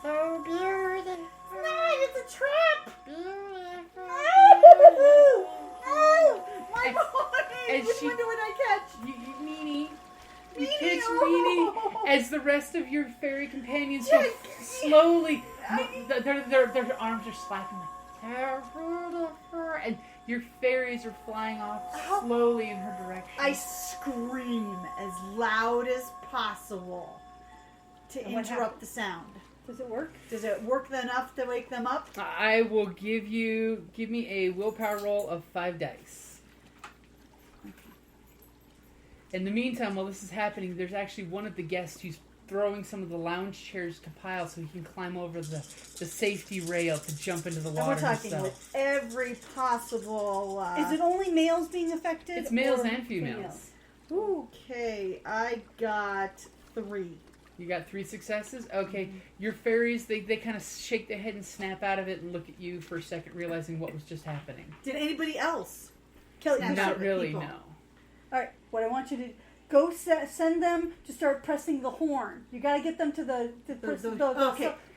So beautiful. No, it's a trap! Beautiful. No! No! My boy! as Which she- one would I catch? Meanie. You Meanie, catch oh. Meanie as the rest of your fairy companions Yeah, go slowly. Their arms are slapping and your fairies are flying off slowly in her direction. I scream as loud as possible to And what interrupt the sound. Does it work? Does it work enough to wake them up? I will give me a willpower roll of 5 dice. In the meantime, while this is happening, there's actually one of the guests who's throwing some of the lounge chairs to pile so he can climb over the safety rail to jump into the And water we're talking himself. with every possible... Is it only males being affected? It's males or and females. Okay, I got 3. You got 3 successes? Okay. Your fairies, they kind of shake their head and snap out of it and look at you for a second, realizing what was just happening. Did anybody else? Kelly, Snap you out Not of it, really, people? no. All right, what I want you to go send them to start pressing the horn. You got to get them to the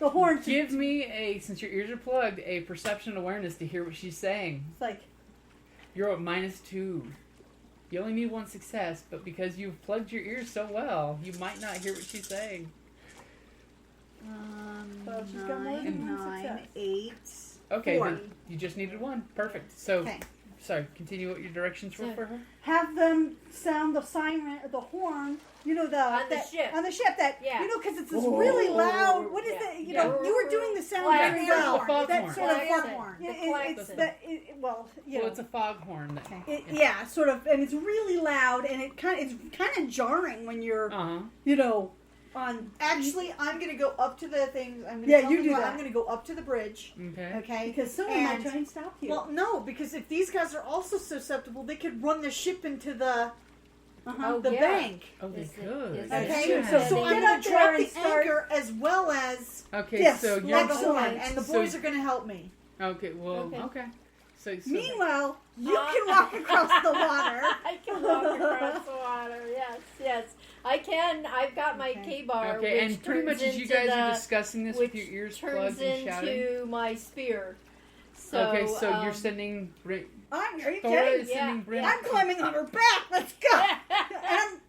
horn. Give me since your ears are plugged, a perception awareness to hear what she's saying. It's like, You're at -2. You only need 1 success, but because you've plugged your ears so well, you might not hear what she's saying. well, she's got more than 1 9, success. 8. Okay, 4. then you just needed 1. Perfect. So, Okay. sorry, continue what your directions were So- for her? Have them sound the siren, the horn. You know On the ship. On the ship. That Yeah. you know, because it's this really loud. What is Yeah. it? You Yeah. know, you were doing the sound Klaxon. very The well. foghorn. That sort of Klaxon. foghorn. The It's klaxon. that. Well, you Well, know. it's a foghorn. Yeah, sort of, and it's really loud, and it's kind of jarring when you're, Uh-huh. you know, on. Actually, I'm going to go up to the things. I'm gonna Yeah, tell you them do what- that. I'm going to go up to the bridge. Okay. Okay? Because someone might And- try and stop you. Well, no, because if these guys are also susceptible, they could run the ship into the Oh, the yeah. bank. Oh, they Is it- could. is it- Okay, Yeah. So so I'm get going up to there drop and the start- anchor as well as Okay, Yes, so like you're... the horn. and the So- boys are going to help me. Okay, well, Okay. okay. So Meanwhile, you can walk across the water. I can walk across the water. Yes. I can. I've got my K-bar, Okay, which and pretty much turns as you into guys are the- discussing this which with your ears turns plugged and shouting. into my spear. So, Okay, so you're sending... Are you Thora kidding? is sending Yeah, Bryn... I'm climbing on her back. Let's go. And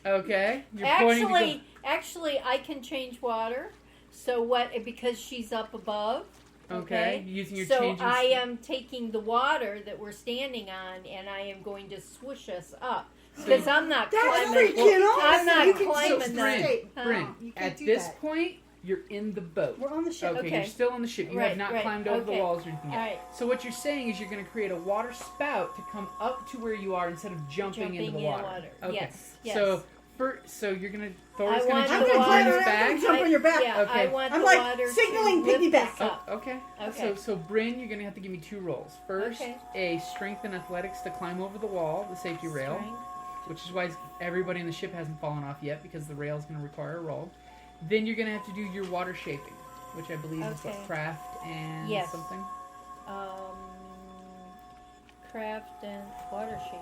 Okay. You're pointing to go... Actually, I can change water. So because she's up above. Okay, using your so changes. I am taking the water that we're standing on, and I am going to swoosh us up because I'm not that's climbing. freaking awesome. I'm not You can climbing just that. stay. Bryn, You can't at do this that. point, you're in the boat. we're on the ship. Okay, Okay. you're still on the ship. You Right, have not right, climbed over the okay. walls or anything yet. All right. So what you're saying is you're going to create a water spout to come up to where you are instead of jumping into the in water. Okay. Yes. So you're going to... Thora's I going want to I'm jump gonna on climb his on that back. and jump on your back. Yeah, Okay. I want I'm the like water signaling to lift piggyback. us up. Okay. Okay. So Bryn, you're going to have to give me 2 rolls. First, Okay. a strength and athletics to climb over the wall, the safety rail, Strength. which is why everybody in the ship hasn't fallen off yet because the rail is going to require a roll. Then you're going to have to do your water shaping, which I believe is what, Okay. craft and Yes. something. Craft and water shaping.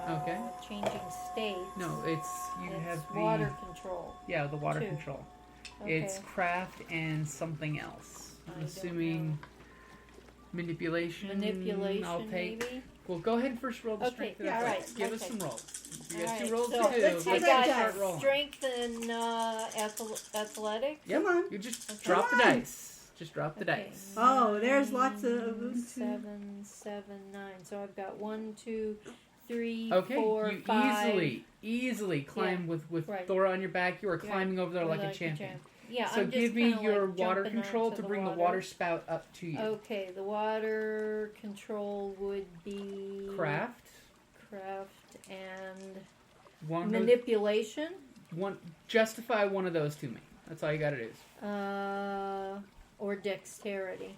Okay. Changing state. No, it's you It's have the water control. yeah the water 2. control. Okay. It's craft and something else. I I'm don't assuming manipulation. Manipulation, I'll take. maybe. Well, go ahead and first roll the Okay, strength. yeah, of all that. right, Give us okay. some rolls. You All got right, 2 rolls so to do. let's see I Let's that got start dice. rolling. strength and athletics. Yep. Come on. You just Okay. drop the Come on. dice. Just drop the Okay. dice. Oh, there's lots of 7, 7, 9. So I've got 1, 2, 3, Okay, 4, you 5. easily climb with right. Thora on your back. You are Yeah. climbing over there like a champion. Yeah, So I'm just give me kinda, your like, water jumping control onto to the bring the water spout up to you. Okay, the water control would be Craft. and One of those- manipulation. justify one of those to me. That's all you got to do. Or dexterity.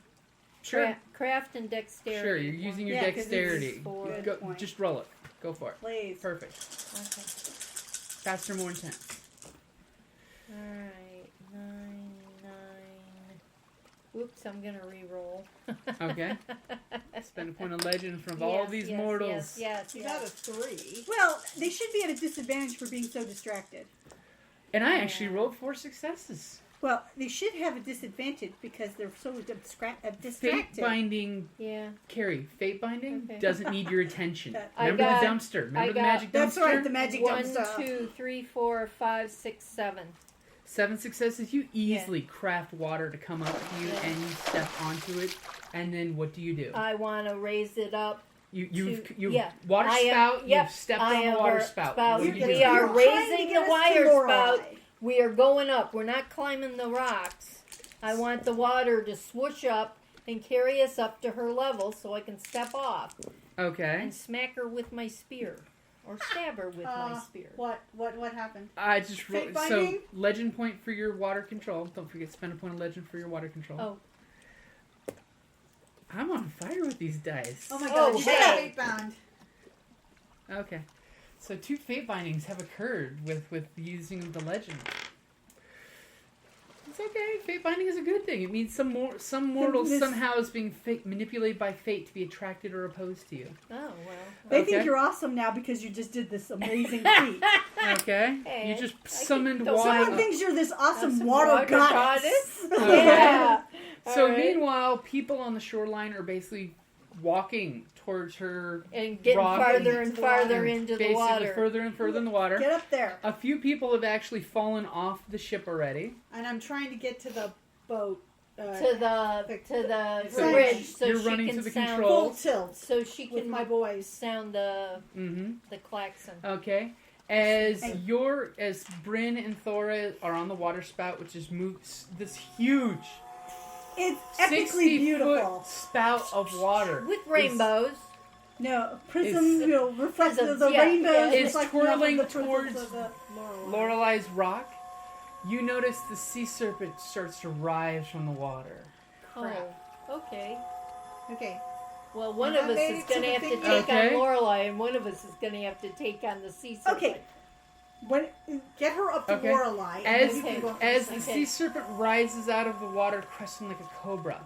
Sure. Craft and dexterity. Sure, you're using your Yeah, 'cause it's dexterity. Good Go, point. just roll it. Go for it. Please. Perfect. Okay. Faster, more intense. Alright, 9, 9. Oops, I'm gonna re-roll. Okay. Spend a point of legend in front of Yes, all these yes, mortals. Yes, You yes, got a yes. 3. Well, they should be at a disadvantage for being so distracted. And I actually rolled 4 successes. Well, they should have a disadvantage because they're so Fate distracted. binding, Yeah. Carrie, fate binding Okay. doesn't need your attention. I Remember got- the dumpster? Remember I the got- magic dumpster? That's right, the magic 1, dumpster. 2, 3, 4, 5, 6, 7. 7 successes. You easily craft water to come up to you, Yeah. and you step onto it. And then what do you do? I want to raise it up. You yeah. water I am- spout. yep, You've stepped I on the am water a spout. spout. What do you We do? are You're trying to raising get the us to wire Lorelei. spout. We are going up. We're not climbing the rocks. I want the water to swoosh up and carry us up to her level so I can step off Okay. and smack her with my spear. Or stab her with my spear. What happened? I just Fate wrote so binding? legend point for your water control. Don't forget to spend a point of legend for your water control. Oh. I'm on fire with these dice. Oh my Oh, god, you hey. got fate bound. Okay. So 2 fate bindings have occurred with using the legend. It's okay. Fate binding is a good thing. It means some mortal This- somehow is being manipulated by fate to be attracted or opposed to you. Oh, well. They Okay. think you're awesome now because you just did this amazing feat. Okay. Hey, You just I summoned don't- water. Someone thinks you're this awesome Awesome water, water goddess. Okay. Yeah. So All right. meanwhile, people on the shoreline are basically walking towards her, And getting rock farther into and the farther water. into the basically water. further and further in the water. Get up there. A few people have actually fallen off the ship already. And I'm trying to get to the boat. to the So bridge so you're she running can to the sound control. Full tilt so she with can my boys. sound the Mm-hmm. klaxon. Okay. As Hey. Bryn and Thora are on the water spout, which is this huge It's 60 epically beautiful. foot spout of water With rainbows. No, prism, reflects Prisms, the yeah, rainbows. yeah. Is reflecting off of twirling the prisms towards of the Lorelei's rock. You notice the sea serpent starts to rise from the water. Oh, okay. Okay. Well, one Have of I us made is it to going to the have to thing take yet? on Lorelei, and one of us is going to have to take on the sea serpent. Okay. When Get her up to Okay. Lorelei. As and then you can go as from the there. sea serpent rises out of the water, cresting like a cobra,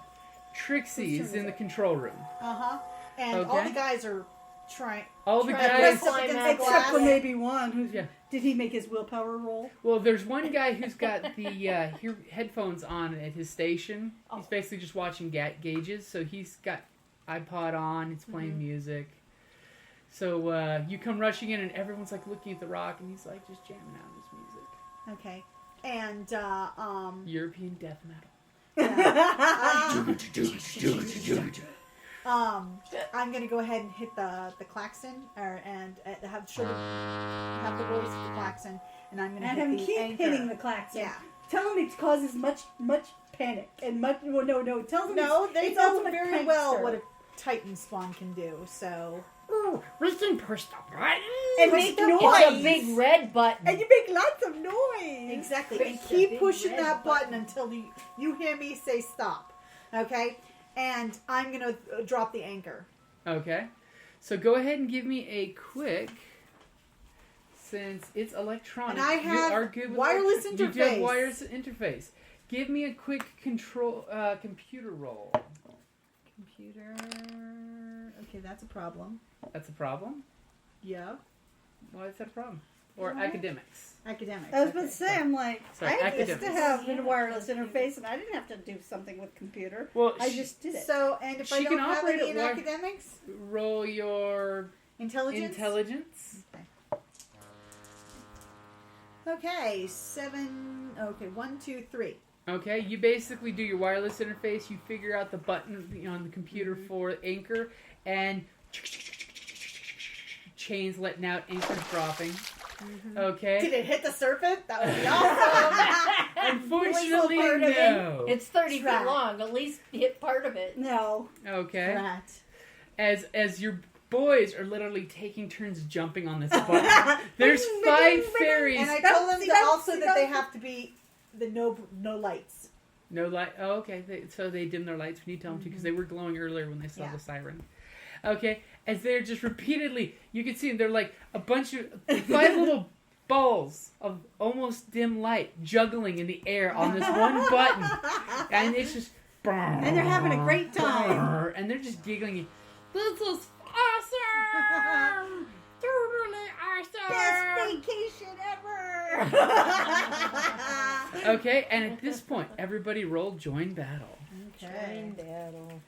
Trixie Whose is turn in is the it? control room. Uh-huh. And all Okay. the guys are trying. All the Try to guys. climb out Except except for glass. maybe one who Yeah. did he make his willpower roll? Well, there's one guy who's got the headphones on at his station. He's basically just watching gauges, so he's got iPod on. He's playing music. So you come rushing in, and everyone's like looking at the rock, and he's like just jamming out his music. Okay. And European death metal. I'm gonna go ahead and hit the klaxon, and have the voice of the klaxon, and I'm gonna And hit have him the keep anchor. hitting the klaxon. Yeah. Tell him it causes much panic and much. Well, no. Tell them No, it's, they it's know ultimate very well prankster. what a Titan spawn can do. So We can push the button. and push make the noise. It's a big red button. And you make lots of noise. exactly, Push and the keep big pushing red that button button. until you hear me say stop. Okay, and I'm gonna drop the anchor. Okay. So go ahead and give me a quick, since it's electronic. And I you have are good with wireless You do have interface. wireless interface. Give me a quick computer roll. Computer. Okay, that's a problem. That's a problem. Yeah. Why is that a problem? or academics. Academics. I was about to say, I'm like, Sorry, I used academics. to have a wireless interface, and I didn't have to do something with computer. Well, I just did it. So, and if I She don't can have operate any it in while- academics, roll your intelligence. intelligence. Okay, 7. Okay, 1, 2, 3. Okay, you basically do your wireless interface. You figure out the button on the computer for anchor, and chains letting out, anchors dropping. Okay. Did it hit the serpent? That would be awesome. Unfortunately, part of it. no. It's 30 Trap. feet long. At least hit part of it. No. Okay. Rat. As your boys are literally taking turns jumping on this button. There's 5 fairies. And I told them that also that they have to be the no lights. No light. Oh, okay. So they dim their lights when you tell them to, because they were glowing earlier when they saw the siren. Okay. As they're just repeatedly, you can see them, they're like a bunch of 5 little balls of almost dim light juggling in the air on this one button, and it's just. And they're having a great time. And they're just giggling. This is awesome! Totally awesome! Best vacation ever! Okay, and at this point, everybody roll join battle. Okay. Join battle.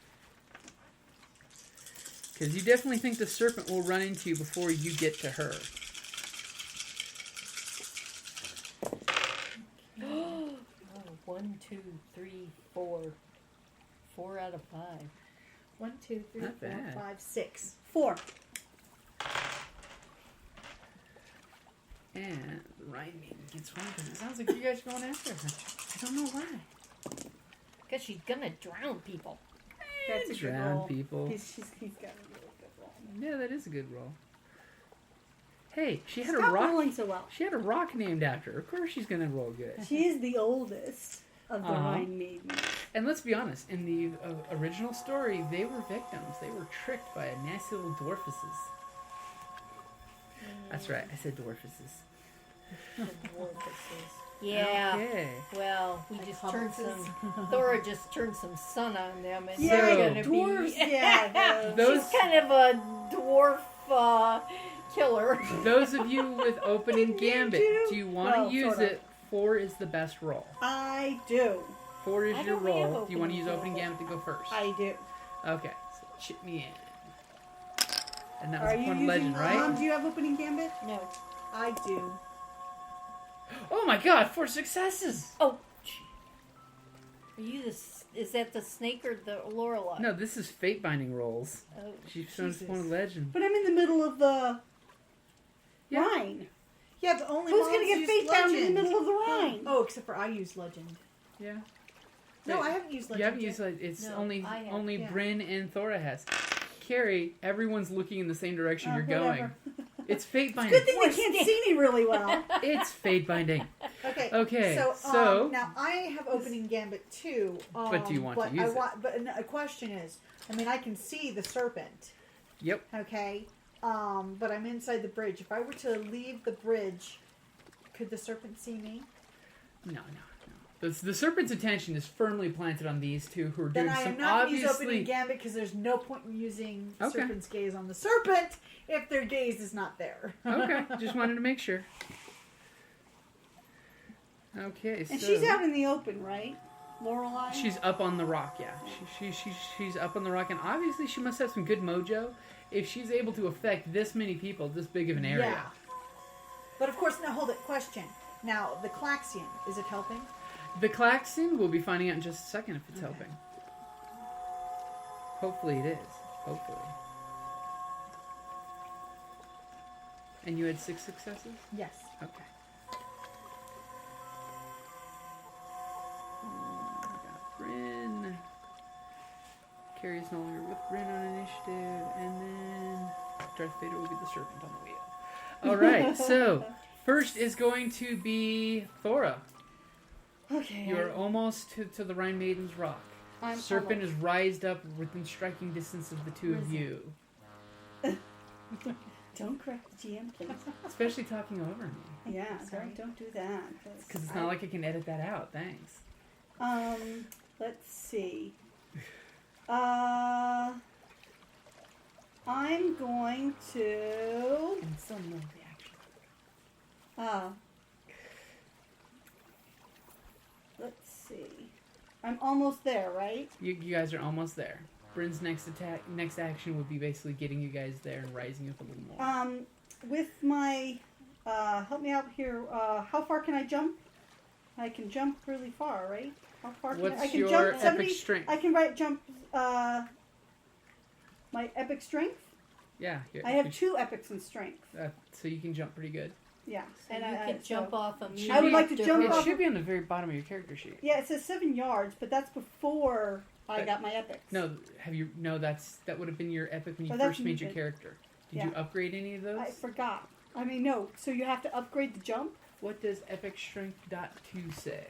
Because you definitely think the serpent will run into you before you get to her. Oh, 1, 2, 3, 4. 4 out of 5. 1, 2, 3, Not 4, bad. 5, 6. 4. And the Rhine Maiden gets one because it sounds like you guys are going after her. I don't know why. Because she's gonna drown people. That's a good Drown roll. people. He's got a really good roll. Yeah, that is a good roll. Hey, she had She's a not rock. rolling so well. She had a rock named after her. Of course, she's gonna roll good. She is the oldest of the Uh-huh. Rhine Maidens. And let's be honest, in the original story, they were victims. They were tricked by a nasty little dwarfesses. That's right, I said dwarfesses. Yeah. Okay. Well, we Like just hobbitses? turned some. Thora just turned some sun on them, and Yeah, they're gonna dwarves. be. Yeah, Those She's kind of a dwarf killer. those of you with opening gambit, do you want to Well, use sorta. it? 4 is the best roll. I do. 4 is I your don't have roll. Do you want to opening use opening gambit. gambit to go first? I do. Okay, so chip me in. And that was Are a you fun using? legend, right? Do you have opening gambit? No. I do. Oh my god, 4 successes! Oh. Are you the? Is that the snake or the Lorelei? No, this is fate binding rolls. Oh. She's found Jesus. one legend. But I'm in the middle of the Yeah. Rhine. Yeah, but only Who's moms going to get use fate bound in the legend. middle of the Rhine? Oh, except for I use legend. Yeah. No, Wait, I haven't used legend. You haven't yet. used like it's No, only I have, only yeah. Bryn and Thora has. Carrie, everyone's looking in the same direction you're Whatever. going. It's fate binding. Good thing they can't see me really well. It's fate binding. Okay. Okay, So, so- now I have opening gambit too. But do you want to but use it? But a question is, I mean, I can see the serpent. Yep. Okay. But I'm inside the bridge. If I were to leave the bridge, could the serpent see me? No. The serpent's attention is firmly planted on these two who are Then doing I some am not going to use opening obviously. gambit because there's no point in using Okay. serpent's gaze on the serpent if their gaze is not there. Okay, just wanted to make sure. Okay, so And she's out in the open, right? Lorelei? she's up on the rock. Yeah, she's up on the rock, and obviously she must have some good mojo if she's able to affect this many people, this big of an area. Yeah. But of course, now hold it. Question. Now, the Klaxion, is it helping? The klaxon, we'll be finding out in just a second if it's Okay. helping. Hopefully it is. Hopefully. And you had 6 successes? Yes. Okay. We got Bryn. Carrie's no longer with Bryn on initiative. And then Darth Vader will be the serpent on the wheel. Alright, so first is going to be Thora. Okay. You're almost to the Rhine Maiden's rock. I'm Serpent is rised up within striking distance of the two of you. Don't correct the GM, please. Especially talking over me. Yeah, Sorry. don't do that. Because it's not like I can edit that out. Thanks. Let's see. I'm going to. And some of the action. Let's see. I'm almost there, right? You guys are almost there. Bryn's next action would be basically getting you guys there and rising up a little more. With my, help me out here. How far can I jump? I can jump really far, right? How far can What's I can your jump epic strength? I can jump. My epic strength. Yeah. I have 2 epics in strength. So you can jump pretty good. Yeah, So you can jump off a I would like to jump It off. should be on the very bottom of your character sheet. Yeah, it says 7 yards, but that's before I got my epics. No, that would have been your epic when you Oh, first that's made your good. character. Did Yeah. you upgrade any of those? I forgot. I mean, no. So you have to upgrade the jump. What does epic strength.2 say?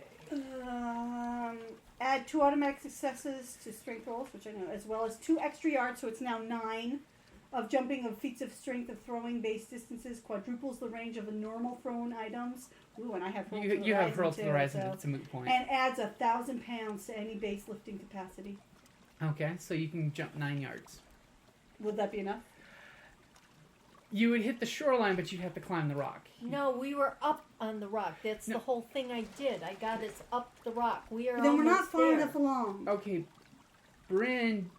Add 2 automatic successes to strength rolls, which I know, as well as 2 extra yards, so it's now 9 of jumping of feats of strength of throwing base distances, quadruples the range of the normal thrown items. Ooh, and I have hurl to the You have horizon hurl to the too, horizon. so- It's a moot point. and adds 1,000 pounds to any base lifting capacity. Okay, so you can jump 9 yards. Would that be enough? You would hit the shoreline, but you'd have to climb the rock. No, we were up on the rock. That's No. the whole thing I did. I got us up the rock. We are Then we're not almost far there. enough along. Okay, Bryn,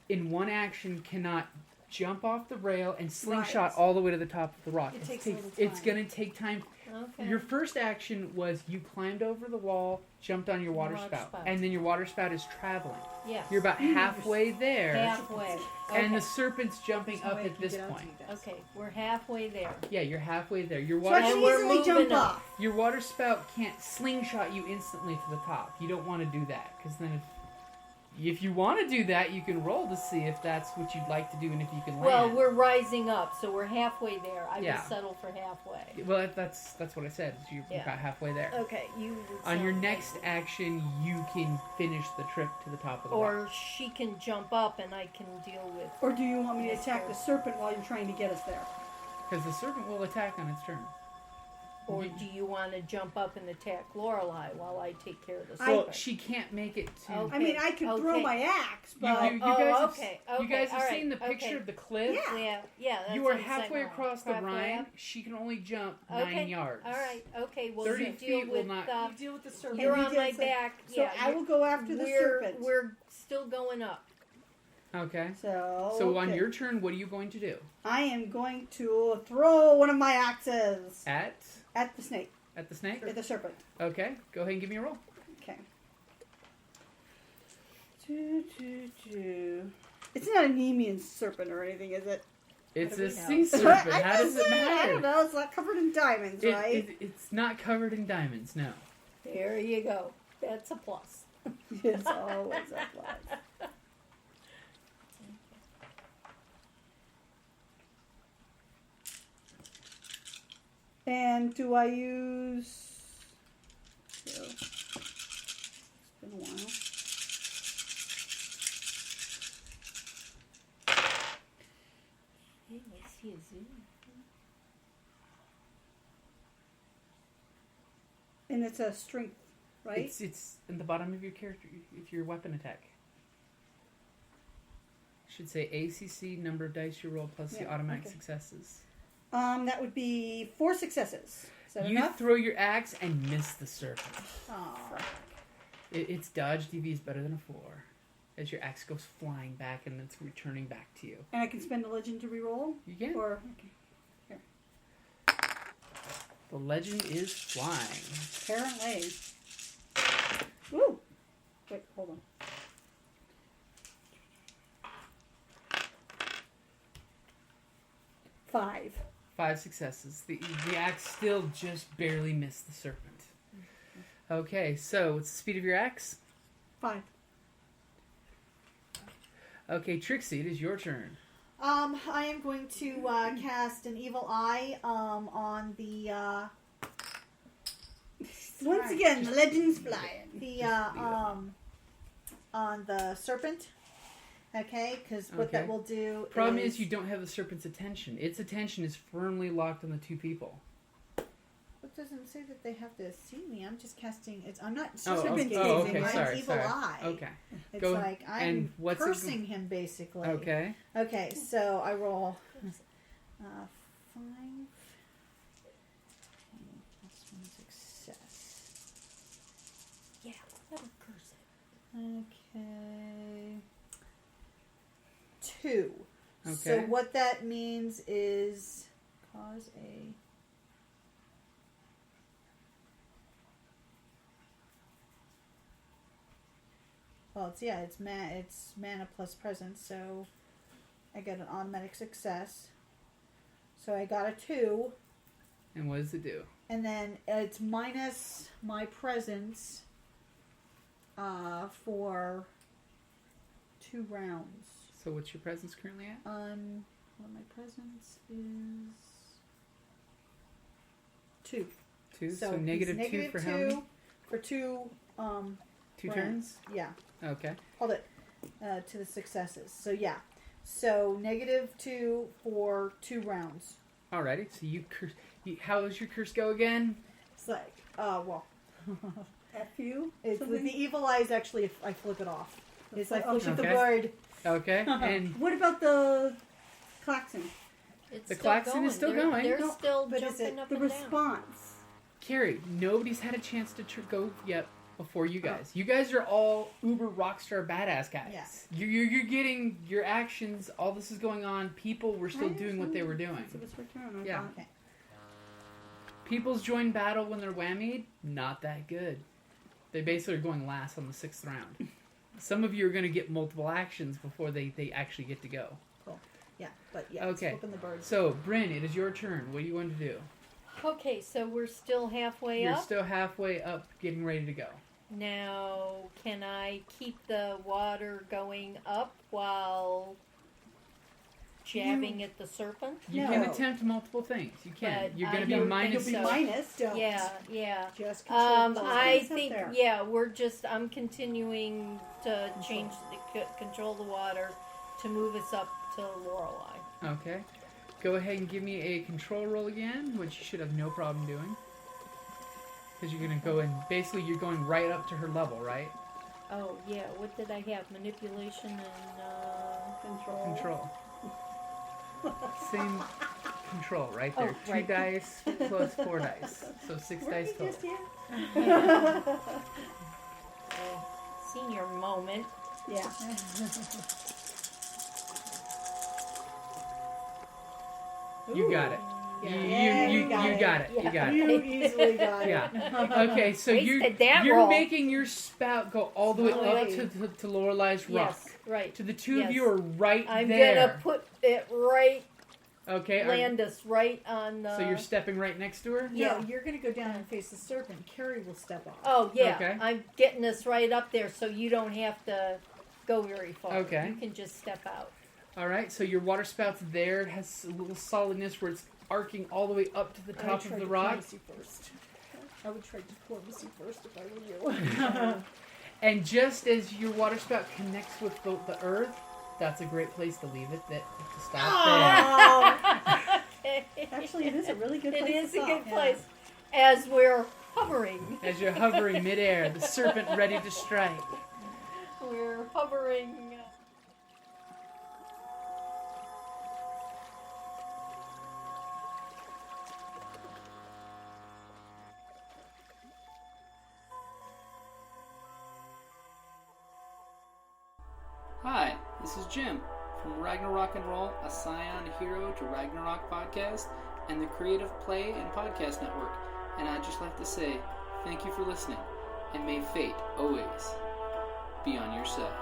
in one action, cannot jump off the rail and slingshot Right. all the way to the top of the rock. It takes a little It's time. going to take time. Okay. Your first action was you climbed over the wall, jumped on your water spout, and then your water spout is traveling. Yes. You're about halfway there, halfway. Okay. and the serpent's jumping There's no up way I at can this get out to point. you guys. Okay, we're halfway there. Yeah, you're halfway there. Your So I water can And we're easily jump moving up. off. your water spout can't slingshot you instantly to the top. You don't want to do that because then if you want to do that, you can roll to see if that's what you'd like to do and if you can land. Well, we're rising up, so we're halfway there. I Yeah. will settle for halfway. Well, that's what I said. You're Yeah. about halfway there. Okay, you. would On your sound next like- action, you can finish the trip to the top of the rock. Or she can jump up, and I can deal with. Or do you want me to attack the serpent while you're trying to get us there? Because the serpent will attack on its turn. Or You- do you want to jump up and attack Lorelei while I take care of the Well, serpent? she can't make it to. Okay. I mean, I could throw Okay. my axe, You, but you guys have, okay. you guys have all seen the right, picture okay. of the cliff. Yeah. Yeah. That's You what are I'm saying. halfway across the Halfway Rhine. up? She can only jump Okay. 9 yards. All right. Okay. Well, 30 you feet deal will with. not- You deal with the serpent. You're you on did my say- back. so Yeah. I will go after the serpent. We're still going up. Okay. So on okay. your turn, what are you going to do? I am going to throw one of my axes At at the snake, the snake? at the serpent. Okay. Go ahead and give me a roll. Okay. It's not a Nemean serpent or anything, is it? It's do a we know? sea serpent. I How does it I matter? don't know. It's not covered in diamonds, right? It's not covered in diamonds, no. There you go. That's a plus. It's always a plus. And do I use? So, it's been a while. Hey, I see a zoo. And it's a strength, right? It's in the bottom of your character, if your weapon attack. Should say ACC, number of dice you roll, plus the Yeah, automatic okay. successes. That would be 4 successes. Is that You enough? throw your axe and miss the serpent. Oh. Its dodge DV is better than a 4. As your axe goes flying back and it's returning back to you. And I can spend a legend to reroll? You can. Or okay. The legend is flying. Apparently. Ooh. Wait, hold on. Five. 5 successes. The axe still just barely missed the serpent. Okay, so what's the speed of your axe? 5. Okay, Trixie, it is your turn. I am going to cast an evil eye on the Once again, the legend's flying. on the serpent. Okay, because what Okay. that will do. Problem is you don't have the serpent's attention. Its attention is firmly locked on the 2 people. It doesn't say that they have to see me. I'm just casting. I'm not Oh, serpent okay. gazing. Oh, okay. I'm Sorry. evil Sorry. eye. Okay. It's Go- like I'm and what's it- cursing him basically. Okay. Okay, so I roll 5, Success. Yeah, let her curse it. Okay. 2. Okay. So what that means is cause a... Well, it's mana plus presence, so I get an automatic success. So I got a 2, And what does it do? and then it's minus my presence for 2 rounds. So what's your presence currently at? Well, my presence is 2. 2. So, he's negative 2 for how many? For 2. 2 rounds. turns? Yeah. Okay. Hold it. To the successes. So yeah. So -2 for 2 rounds. Alrighty. So you curse. How does your curse go again? It's like, well, F you. it's with Something? the evil eyes. Actually, if I flip it off, it's like flip Okay. the bird. Okay. And What about the klaxon? It's The still klaxon going. is still They're, going. They're No, still but is jumping it up The and down. response. Carrie, nobody's had a chance to go yet before you guys. You guys are all uber rockstar badass guys. Yeah. You're getting your actions. All this is going on. People were still doing what they were doing. So it's return. I Yeah. thought. Okay. People's join battle when they're whammied. Not that good. They basically are going last on the 6th round. Some of you are going to get multiple actions before they actually get to go. Yeah, but yeah. Okay. It's flipping the bird. So, Bryn, it is your turn. What do you want to do? Okay, so we're still halfway You're up. still halfway up, getting ready to go. Now, can I keep the water going up while jabbing at the serpent? You No. can attempt multiple things. You can. But You're I going to be don't minus. think You'll be so. minus. Don't. Yeah. Just control the I space up think, there. yeah, we're just, I'm continuing to change, control the water to move us up to Lorelei. Okay. Go ahead and give me a control roll again, which you should have no problem doing. Because you're going to go and basically you're going right up to her level, right? Oh, yeah, what did I have? Manipulation and, Control. Same control right there. Oh, 2 right. dice plus 4 dice. So 6 dice total. senior moment. Yeah. You got it. Yeah. You got it. You got it. You easily got it. Yeah. Okay, so Wasted that you're roll. making your spout go all the way All the up way. to Lorelei's rock. Yes, right. To the 2 of Yes. you are right I'm there. gonna put it right, Okay. land us right on the... So you're stepping right next to her? Yeah, you're going to go down and face the serpent. Carrie will step off. Oh, yeah. Okay. I'm getting us right up there so you don't have to go very far. Okay. You can just step out. All right, so your water spout's there. It has a little solidness where it's arcing all the way up to the top of the rock. I would try diplomacy first if I were you. And just as your water spout connects with the earth, that's a great place to leave it. To stop Okay. Actually, it is a really good It place is to a stop. good place. As we're hovering. there. As you're hovering midair, the serpent ready to strike. We're hovering. Hi, this is Jim from Ragnarok and Roll, a Scion Hero to Ragnarok podcast, and the Creative Play and Podcast Network. And I'd just like to say thank you for listening, and may fate always be on your side.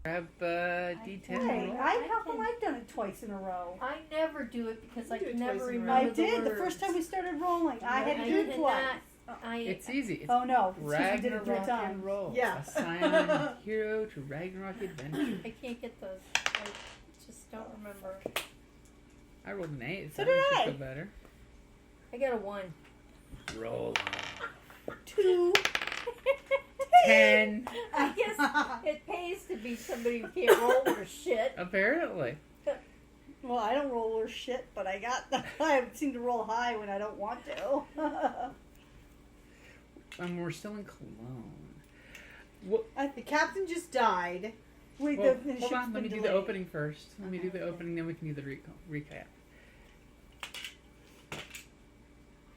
Grab D10. Hey, how come I've done it twice in a row? I never do it because I do it can never twice in a row. remember I did the words. first time we started rolling. I had to I do it cannot- twice. It's easy. It's Oh no, it's 'cause we did it 3 Ragnarok times. and Roll. Yeah. A Scion Hero to Ragnarok Adventure. I can't get those. I just don't remember. I rolled an 8. So that did makes you I. feel better. I got a 1. Roll 2. 10. I guess it pays to be somebody who can't roll or shit. Apparently. Well, I don't roll or shit, but I seem to roll high when I don't want to. We're still in Cologne. What? The captain just died. Wait, Well, the hold ship's on. Let been me do delayed. the opening first. Let me do the opening, then we can do the recap.